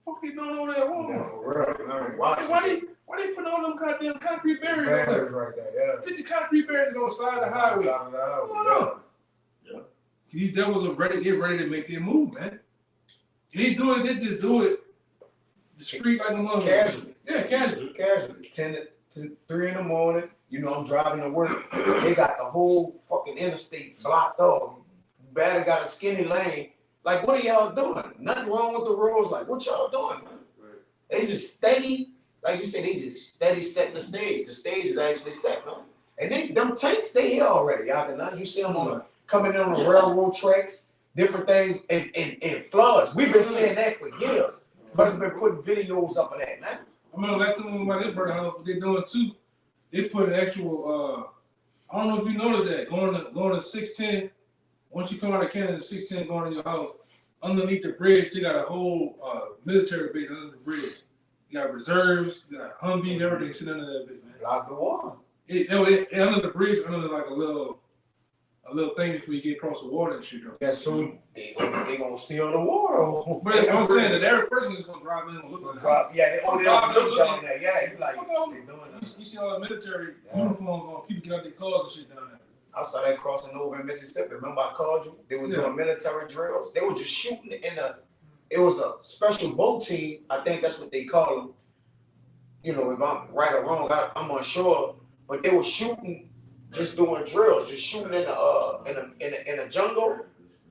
Fuck they doing over there at Yeah, Walmart? for real. Man, watch Why they putting all them goddamn concrete barriers on there? barriers right there, yeah. 50 concrete barriers on the side of the highway. Side of the highway, Hold on. These devils are ready, get ready to make their move, man. And they just do it discreet like a motherfucker. Casually. Yeah, casually. Casually. 10 to 3 in the morning, you know, I'm driving to work. They got the whole fucking interstate blocked off. Barely got a skinny lane. Like, what are y'all doing? Nothing wrong with the roads. Like, what y'all doing, man? Right. They just steady, like you said, they just steady setting the stage. The stage is actually set, man. And them tanks, they here already. Y'all can you see them coming in on the railroad tracks, different things, and floods. We've been saying that for years. But it's been putting videos up of that, man. I remember that time when this brother house, what they're doing too. They put an actual, I don't know if you noticed that, going to 610, once you come out of Canada, 610 going to your house, underneath the bridge, they got a whole military base under the bridge. You got reserves, you got Humvees, everything sitting under that bit, man. Block the water. Under the bridge, under like a little thing before you get across the water and shit. Though. Yeah, soon they gonna seal the water. But I'm saying that every person is gonna drive in and look like Drop, yeah, they look down there. Yeah, you like they doing that. you see all the military uniforms on, people get out their cars and shit down there. I saw that crossing over in Mississippi. Remember I called you? They were doing military drills. They were just shooting it was a special boat team. I think that's what they call them. You know, if I'm right or wrong, I'm unsure. But they were shooting, just doing drills, just shooting in the jungle.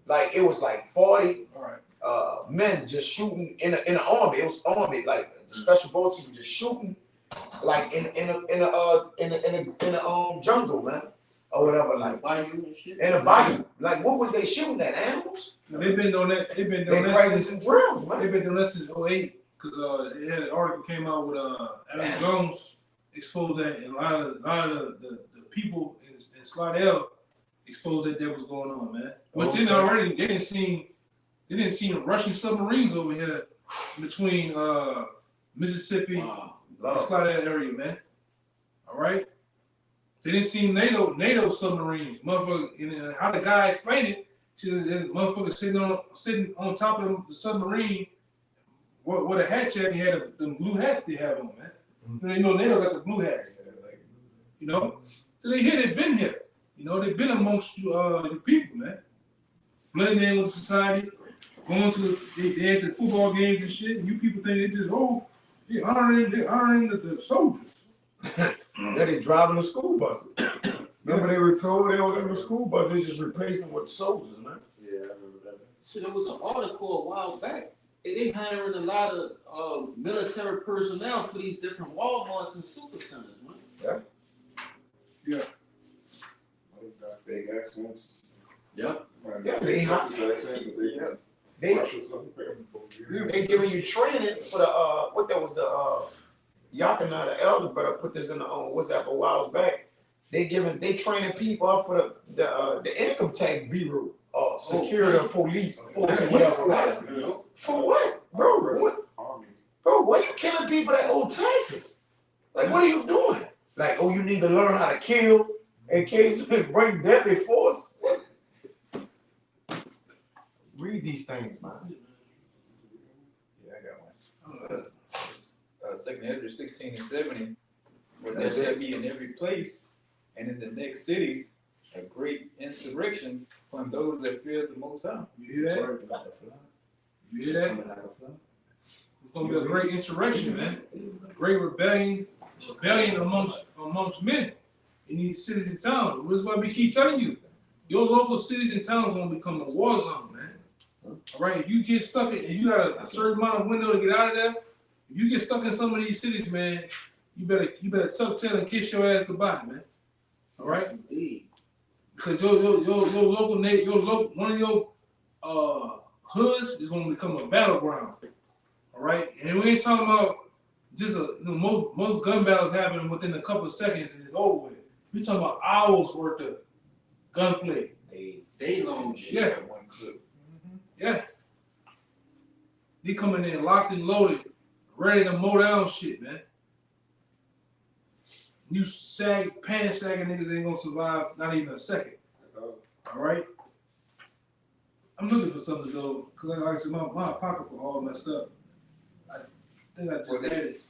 Like it was like 40 men just shooting in an army. It was army, like the special boat team just shooting like in the jungle, man. Or whatever, like bayou and shit. in a bayou. Like what was they shooting at? Animals? They've been doing that. They've been doing They that. practicing drills, man. They've been doing that since 08 because they had an article came out with Adam Jones exposed that, and a lot of the people in Slidell exposed that was going on, man. Which they didn't see Russian submarines over here between Mississippi and Slidell area, man. All right. They didn't see NATO submarines, motherfucker. And how the guy explained it, see the motherfucker sitting on top of the submarine, with a hatch at, he had the blue hat they have on, man. Mm-hmm. You know, NATO got the blue hats, you know. So they've been here, you know. They've been amongst you people, man. Blending in with society, going to they at the football games and shit, and you people think they just they honoring the soldiers. Yeah, they driving the school buses. Remember they repealed they on the school buses, they just replaced them with soldiers, man. Yeah, I remember that. So there was an article a while back. They hiring a lot of military personnel for these different Walmarts and super centers, man. Big accents. Yep. Yeah, they giving you training for the what that was the Yakina, the elder brother put this in the WhatsApp a while back. They training people up for the income tax bureau, security police force or whatever. For what, bro? Bro, why you killing people that owe taxes? Like, what are you doing? Like, you need to learn how to kill in case you bring deadly force. What? Read these things, man. Yeah, I got one. Second Ezra 16 and 70. But there That's shall it. be in every place and in the next cities a great insurrection from those that fear the Most High. You hear that? You hear that? It's gonna be a great insurrection, man. A great rebellion amongst men in these cities and towns. That's why we keep telling you, your local cities and towns are gonna become a war zone, man. All right, if you get stuck in, and you got a certain amount of window to get out of there, if you get stuck in some of these cities, man, you better tuck tail and kiss your ass goodbye, man. All right, Yes, indeed. because your local one of your hoods is gonna become a battleground. All right, and we ain't talking about just most gun battles happen within a couple of seconds and it's over with. We talking about hours worth of gunplay. Day long shit. Yeah. One clip. Yeah. They coming in locked and loaded, ready to mow down shit, man. You pants sagging niggas ain't gonna survive not even a second. All right? I'm looking for something though, because like I said, my pocket for all messed up. I think I just had it.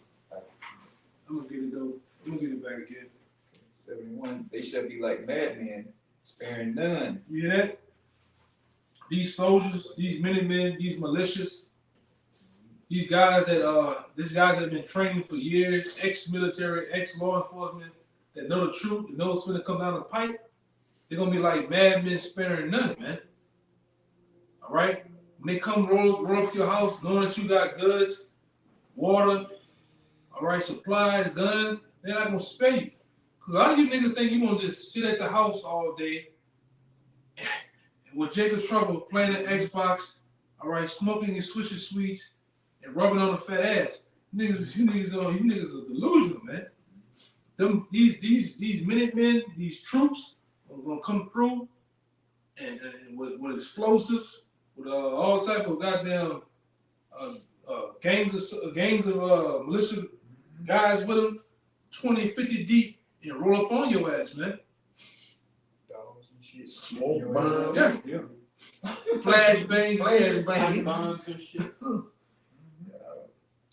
I'm gonna get it though. I'm gonna get it back again. 71. They shall be like madmen, sparing none. You hear that? These soldiers, these Minutemen, these militias, these guys that have been training for years, ex-military, ex-law enforcement, that know the truth, that know what's gonna come down the pipe, they're gonna be like madmen sparing none, man. All right? When they come roll up to your house, knowing that you got goods, water, all right, supplies, guns, they're not gonna spare you. Cause a lot of you niggas think you gonna just sit at the house all day with Jacob's Trouble playing the Xbox, all right, smoking your Swisher Sweets and rubbing on a fat ass. You niggas are delusional, man. These Minutemen, these troops are gonna come through and with explosives, with all type of goddamn gangs of militia guys with them, 20, 50 deep, and roll up on your ass, man. Dogs and shit. Smoke bombs. Yeah. Flashbangs. Pipe bombs and shit.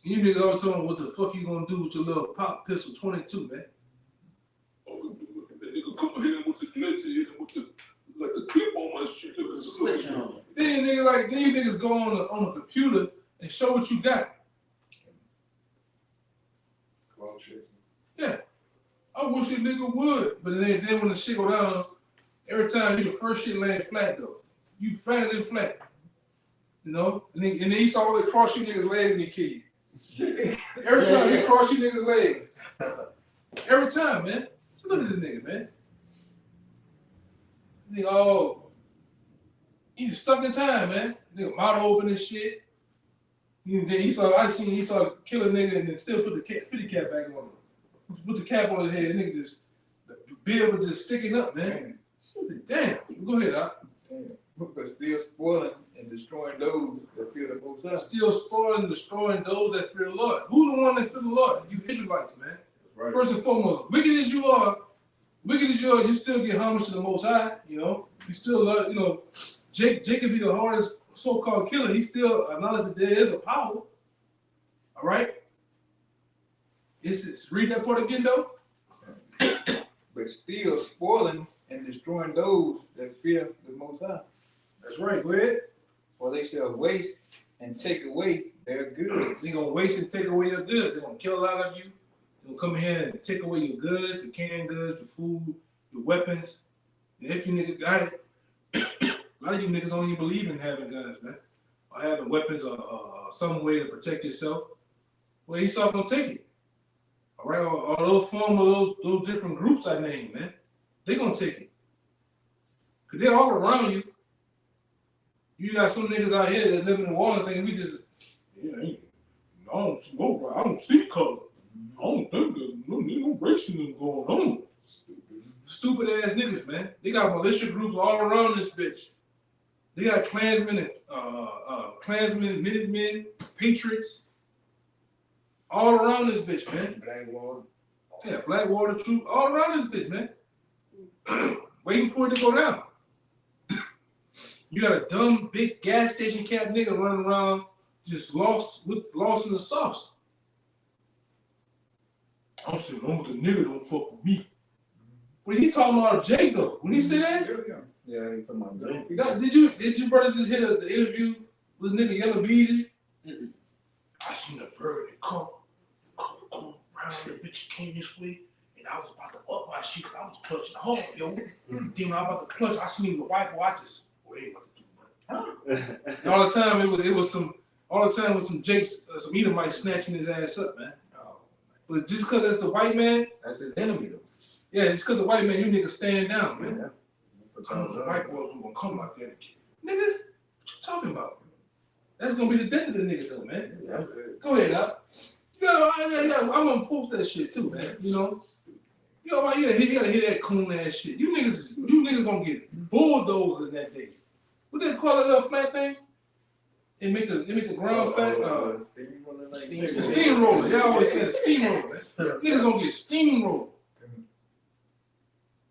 You niggas all telling me what the fuck you gonna do with your little pop pistol 22, man. Oh, the nigga come here with the glitzy and with the clip on my shit. Put the switch on. Then you niggas go on the computer and show what you got. Yeah. I wish a nigga would. But then when the shit go down, every time you the first shit laying flat though. You flatter than flat. You know? And then he saw all the cross you niggas' legs and he kill you. Every time he cross you niggas' legs. Every time, man. So look at this nigga, man. Nigga, he's stuck in time, man. Nigga mouth open and shit. Then he saw kill a nigga and then still put the 50 cap back on him. Put the cap on his head, and nigga just the beard was just sticking up, man. Damn. Go ahead, Doc. Damn. But still spoiling and destroying those that fear the Most High. Still spoiling and destroying those that fear the Lord. Who the one that fear the Lord? You Israelites, man. Right. First and foremost, wicked as you are, you still get homage to the Most High. You know, you still love. You know, Jake could be the hardest so-called killer. He still acknowledges that there is a power. All right. Read that part again, though. But still spoiling and destroying those that fear the Most High. That's right. Go ahead. for they shall waste and take away their goods. They gonna waste and take away your goods. They're gonna kill a lot of you. They're gonna come here and take away your goods, your canned goods, your food, your weapons. And if you niggas got it, a lot of you niggas don't even believe in having guns, man. Or having weapons or some way to protect yourself. Well, Esau gonna take it. All right, or those form of those different groups I named, man. They gonna take it. Cause they're all around you. You got some niggas out here that live in the wall thinking we just, I don't smoke, I don't see color. I don't think there's no racism going on. Stupid ass niggas, man. They got militia groups all around this bitch. They got Klansmen and Minutemen, Patriots, all around this bitch, man. Blackwater. Yeah, Blackwater troop, all around this bitch, man. Waiting for it to go down. You got a dumb big gas station cap nigga running around just lost in the sauce. I'm saying, long as the nigga don't fuck with me. When he talking about Jake though, when he said that, Yeah, he's talking about Jake. did you brothers just hear the interview with nigga Yellow Beezy? I seen a bird that come around, the bitch came this way, and I was about to up my shit because I was clutching hard, yo. Then when I was about to clutch, I seen the white boy, I just, wait, what to do, man? And all the time it was some Jakes, some Edomites snatching his ass up, man. But just because it's the white man, That's his enemy though. yeah, just because the white man, you niggas stand down, man. Yeah. I know the white boys gonna come like that. Nigga, what you talking about? That's gonna be the death of the niggas though, man. Yeah. Go ahead, up. Yo, I'm gonna post that shit too, man. You know? Yo, you gotta hear that coon ass shit. You niggas gonna get bulldozed in that day. What they call that little flat thing? It make the ground fat. Steamroller. Y'all always say the steamroller, man. Niggas gonna get steamrolled.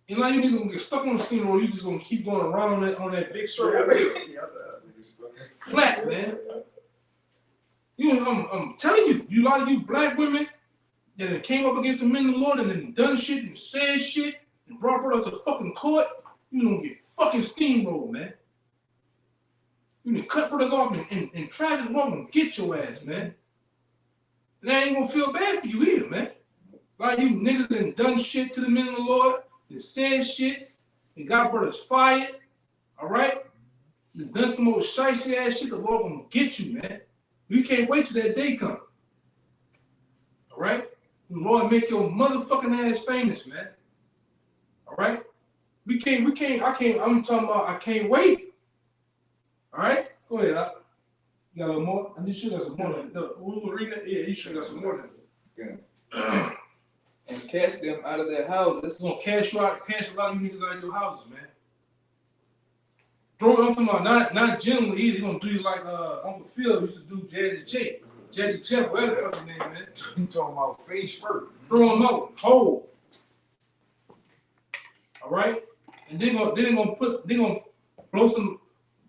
And now you niggas gonna get stuck on the steamroller. You just gonna keep going around on that big circle. Flat, man. I'm telling you, a lot of you black women that came up against the men of the Lord and then done shit and said shit and brought brothers to fucking court, you gonna get fucking steamrolled, man. You can cut brothers off and traffic wrong and get your ass, man. And I ain't gonna feel bad for you either, man. A lot of you niggas that done shit to the men of the Lord and said shit and got brothers fired, all right? You done some old shicey ass shit, the Lord gonna get you, man. You can't wait till that day come. All right? The Lord make your motherfucking ass famous, man. All right? I'm talking about I can't wait. All right? Go ahead, Up. You got a little more? I need you got some more. Who will read that? Yeah, you should got some more. Yeah. And cast them out of their houses. It's gonna cash a lot of you niggas out of your houses, man. I'm talking about not generally either. He's gonna do you like Uncle Phil used to do Jazzy J. Jazzy Jeff, whatever the fucking name, man. You talking about face first. Throw him out, whole. All right? And they're gonna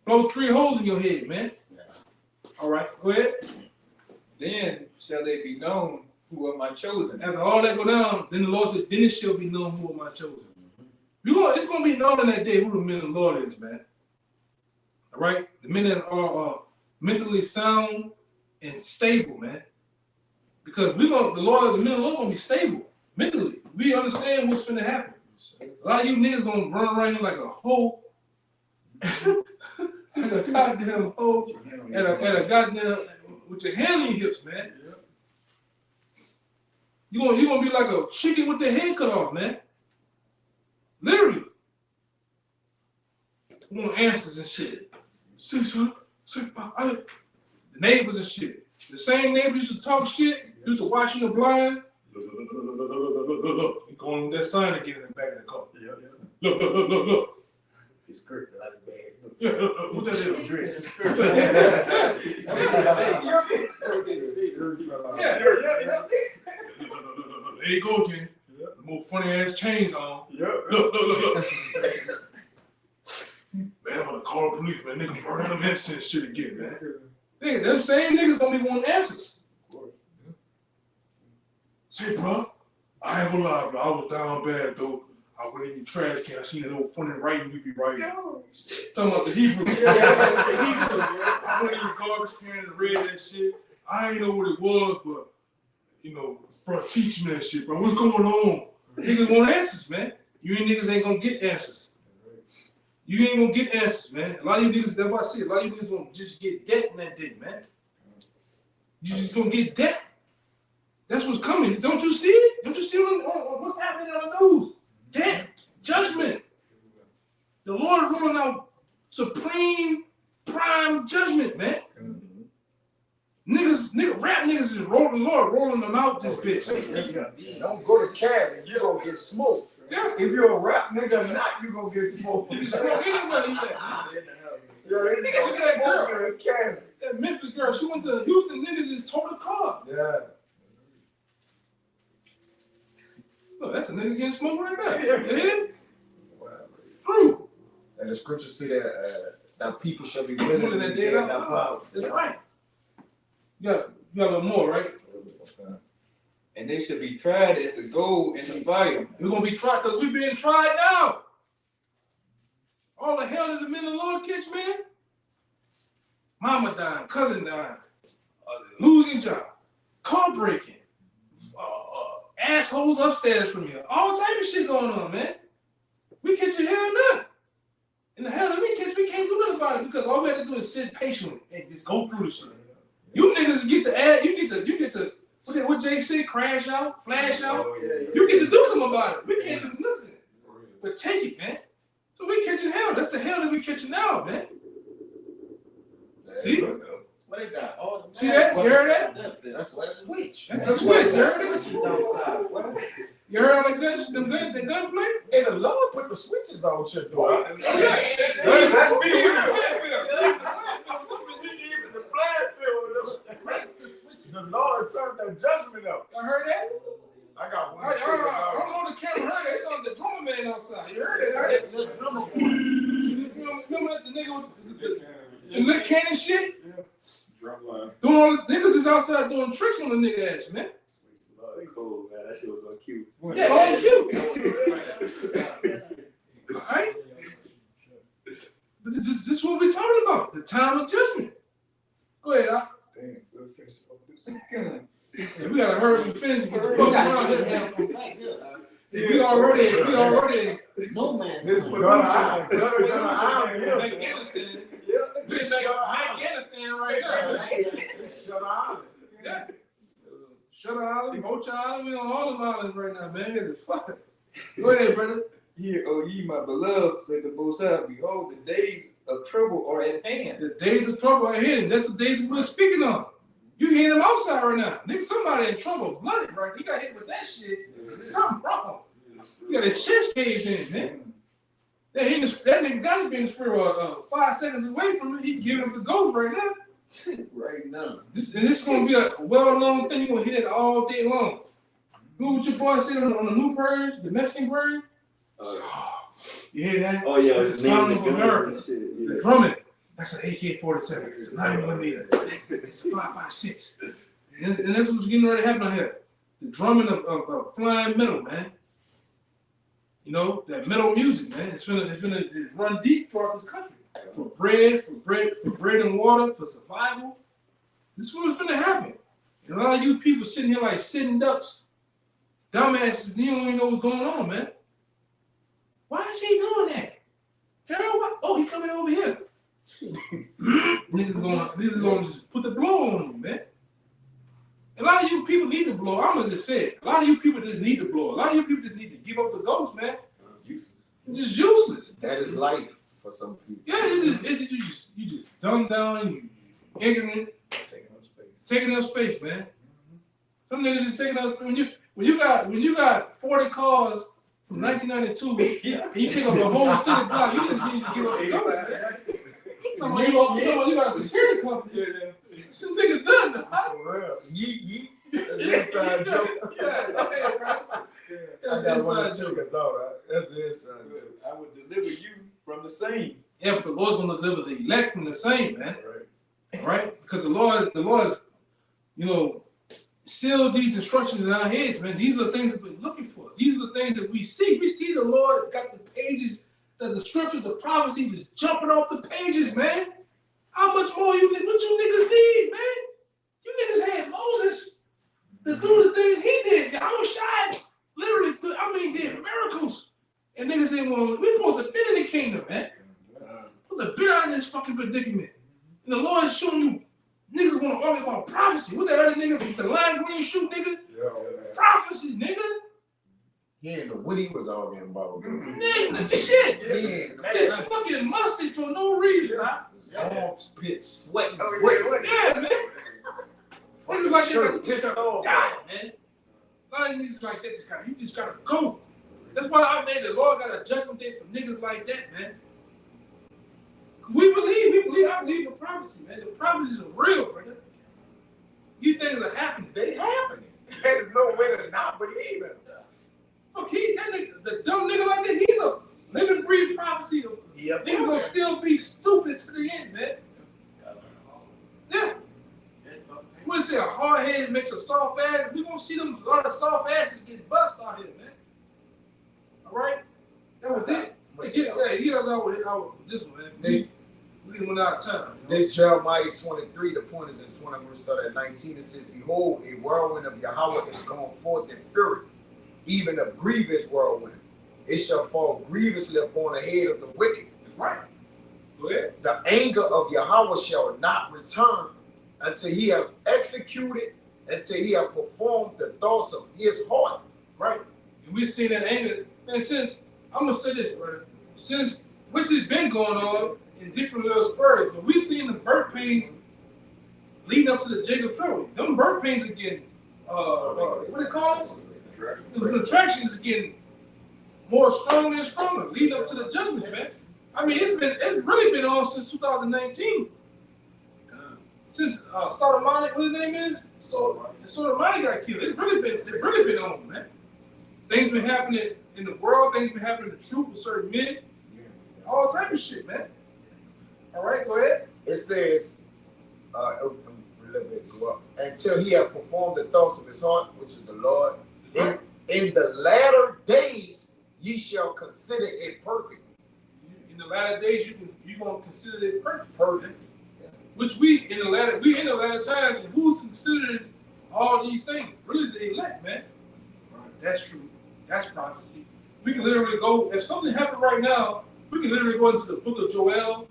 blow 3 holes in your head, man. All right, go ahead. Then shall they be known who are my chosen. After all that go down, then the Lord said, then it shall be known who are my chosen. It's gonna be known in that day who the men of the Lord is, man. All right? The men that are mentally sound and stable, man. Because the men of the Lord gonna be stable mentally. We understand what's gonna happen. A lot of you niggas gonna run around here like a hoe, like a goddamn hoe, and a goddamn with your hand on your hips, man. You gonna be like a chicken with their head cut off, man. Literally. You want answers and shit. The neighbors and shit. The same neighbors used to talk shit, used to watch you in the blind. Look. He going that sign again in the back of the car. Look. His skirt feel like a bag. Yeah, what that little dress? There you go again. The more funny ass chains on. Look. Man, I'm gonna call the police, man. Nigga burning them incense shit again, man. Nigga, them same niggas gonna be wanting answers. Say, bro, I ain't gonna lie, bro. I was down bad, though. I went in your trash can. I seen that old funny writing you be writing. Talking about the Hebrew. I went in your garbage can and read that shit. I ain't know what it was, but you know, bro, teach me that shit, bro. What's going on? Niggas want answers, man. You niggas ain't gonna get answers. You ain't gonna get answers, man. A lot of you niggas, that's what I said. A lot of you niggas gonna just get debt in that day, man. You just gonna get debt. That's what's coming. Don't you see it? Don't you see what's happening on the news? Debt, judgment. The Lord rolling out supreme prime judgment, man. Rap niggas is rolling them out this bitch. Don't go to Cali, you gonna get smoked. Yeah. If you're a rap nigga or not, you gonna get smoked. You can smoke anybody. Yo, this Nigga, is that girl. smoker in Cali. That Memphis girl, she went to Houston, niggas just towed the car. Yeah. Look, that's a nigga getting smoked right there. Yeah. True. And the scriptures say that people shall be willing Willing to and get dead that power. That's right. You got a little more, right? And they should be tried as the gold in the fire. We're gonna be tried because we're being tried now. All the hell that the men of the Lord catch, man. Mama dying, cousin dying, losing job, car breaking, assholes upstairs from you, all type of shit going on, man. We catch your hell now. And the hell that we catch, we can't do nothing about it because all we have to do is sit patiently and just go through the shit. You niggas get the ad, you get the what Jay said, crash out, flash out. You get to do something about it. We can't do nothing. But take it, man. So we catching hell. That's the hell that we catching now, man. See? What they got? All the See that? You heard that? That's a switch. That's a switch. You heard it? switches outside. What? You heard all the gunplay? Hey, the Lord put the switches on your door. Let's be real. The playing field. The Lord turned that judgment up. Y'all heard that? I got All one. right, I don't know the camera heard that. It's on the drummer man outside. You heard it? Heard it? The drummer boy. Remember the nigga with the lick cannon shit? Drop line. Doing all the niggas is outside doing tricks on the nigga ass, man. Cool, man. That shit was on cue. Yeah, on cue. All right? But this is what we're talking about. The time of judgment. Go ahead, Doc. Yeah, we gotta hurry and finish. Get the We fuck gotta around get the here. hell from back here. We already No man. This We're gun going eye. to Afghanistan. We're in Afghanistan right now. Shut up. Yeah. Shutter Island, Roach Island, we on all the islands right now, man. It's fuck. Go ahead, brother. Hear, O ye my beloved, said the Most High, behold, the days of trouble are at hand. The days of trouble are here. That's the days we're speaking of. You hear them outside right now. Nigga, somebody in trouble, blooded, right? He got hit with that shit. Something wrong. He got his chest caved in, man. That nigga got to be in the spirit 5 seconds away from it. He giving him the ghost right now. Right now. This is going to be a well-known thing. You're going to hear it all day long. You know what your boy said on the new purge, the Mexican purge? You hear that? Oh yeah, That's the sound of America. Shit, The drumming. That's an AK-47. It's a 9mm. It's a 5.56. And that's what's getting ready to happen here. The drumming of flying metal, man. You know, that metal music, man. It's gonna run deep throughout this country. For bread and water, for survival. This is what's gonna happen. And a lot of you people sitting here like sitting ducks. Dumbasses, you don't even know what's going on, man. Why is he doing that? Gerald, what? Oh, he coming over here. Niggas gonna just put the blow on you, man. A lot of you people need to blow. I'm gonna just say it. A lot of you people just need to blow. A lot of you people just need to give up the ghost, man. It's just useless. That is life for some people. Yeah, you just dumb down, you ignorant, taking up space, man. Some niggas just taking up space. When you got 40 cars from 1992, and you take up a whole city block, you just need to give up the ghost, man. Somebody you got a security company. Some niggas done that. For real. Yeet. That's the inside joke. I got one or two. That's the inside joke. I would deliver you from the same. Yeah, but the Lord's gonna deliver the elect from the same, man. Right? Because the Lord is, you know, seal these instructions in our heads, man. These are the things that we're looking for. These are the things that we see. We see the Lord got the pages, the scriptures, the prophecies just jumping off the pages, man. How much more what you niggas need, man? You niggas had Moses to do the things he did. Yahushua literally, did miracles. And niggas didn't want to, we supposed to be in the kingdom, man. Put the bit out of this fucking predicament. And the Lord is showing you, niggas want to argue about prophecy. What the other nigga from the lime green shoe, nigga? Prophecy, nigga. He ain't know what he was arguing about. Nigga, shit. Just fucking musty for no reason, huh? His arms pit sweating. Yeah, man. Niggas like that, pissed off. God, man. A lot of niggas like that, you just gotta go. That's why I made the Lord got a judgment day for niggas like that, man. I believe in prophecy, man. The prophecies are real, brother. These things are happening. They happening. There's no way to not believe it. Fuck, the dumb nigga like that, he's a living, breathing prophecy. Niggas gonna still be stupid to the end, man. Yeah. We say a hard head makes a soft ass. We gonna see them a lot of soft asses get bust out here, man. All right, that was it. He doesn't know what this one, man. We didn't run out of time. You know? This Jeremiah 23, the point is in 20. I'm going to start at 19. It says, "Behold, a whirlwind of Yahweh is going forth in fury, even a grievous whirlwind. It shall fall grievously upon the head of the wicked." That's right. Go ahead. "The anger of Yahweh shall not return until he have executed, until he have performed the thoughts of his heart." Right. And we've seen that anger. Man, since, I'm going to say this, brother. Since, which has been going on in different little spurs, but we've seen the birth pains leading up to the Jacob trouble. Them birth pains are getting, what they call it? The attractions are getting more stronger and stronger, leading up to the judgment, man. I mean, it's really been on since 2019. Since Sodomani, what his name is? Sodomani got killed. It's really been on, man. Things been happening in the world, things been happening in the truth with certain men, all type of shit, man. All right, go ahead. It says, a little bit go up, until he have performed the thoughts of his heart, which is the Lord. In the latter days, ye shall consider it perfect. In the latter days, you gonna consider it perfect. Perfect. Yeah. Which we in the latter times, and who's considering all these things? Really, the elect, man. That's true. That's prophecy. We can literally go, if something happened right now, we can literally go into the book of Joel,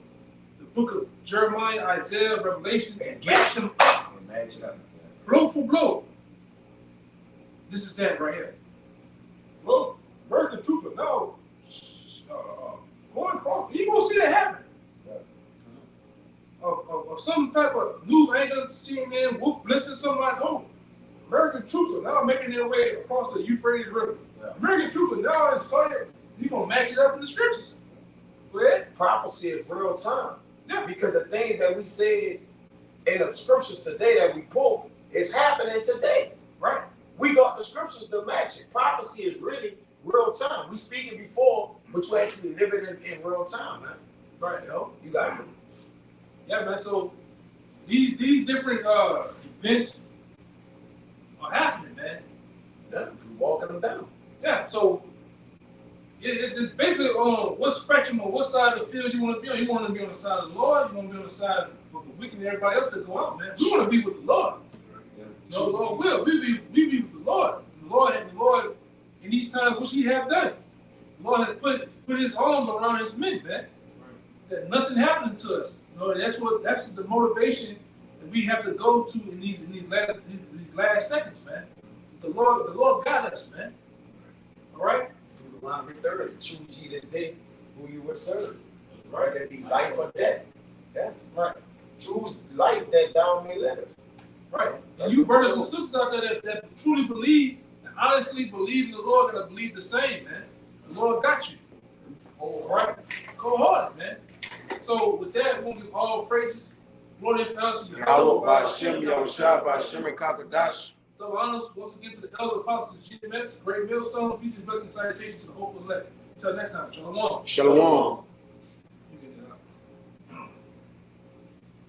the book of Jeremiah, Isaiah, Revelation, and match them up. Blow for blow. This is that right here. Well, American Trooper, no. Going across, you gonna see that happen. Yeah. Of some type of news anchor, CNN, Wolf Blitzer, something like that. Oh, American troops are now making their way across the Euphrates River. Yeah. American troops are now in Saudi. You're going to match it up in the scriptures. Go ahead. Prophecy is real time. Yeah. Because the things that we said in the scriptures today that we pulled is happening today. Right. We got the scriptures to match it. Prophecy is really real time. We speaking before, but you actually live it in real time, man. Right. You know? You got it. Yeah, man. So these different events are happening, man. Yeah, we're walking them down. Yeah, so it's basically on what spectrum or what side of the field you want to be on. You want to be on the side of the Lord, you want to be on the side of the wicked and everybody else that go out, man. We want to be with the Lord. Yeah. You know, the Lord will. We be with the Lord. The Lord, in these times, which he have done. The Lord has put his arms around his men, man. That nothing happening to us. You know, that's the motivation that we have to go to in these last seconds, man. The Lord got us, man. All right? Deuteronomy 30, choose ye this day who you will serve. Right? There be life or death. Yeah. Right. Choose life that thou may live. Right. And you brothers and sisters out there that truly believe and honestly believe in the Lord, gotta believe the same, man. The Lord got you. All right? Go hard, man. So with that, we'll give all praises. Lord, and found you. Yahweh by Shem, Yahushua by Shem and Kakadash. Double honors once again to the elder apostles of GMS, great millstone, peace and blessings, salutations to the hopeful elect. Until next time, shalom. Shalom.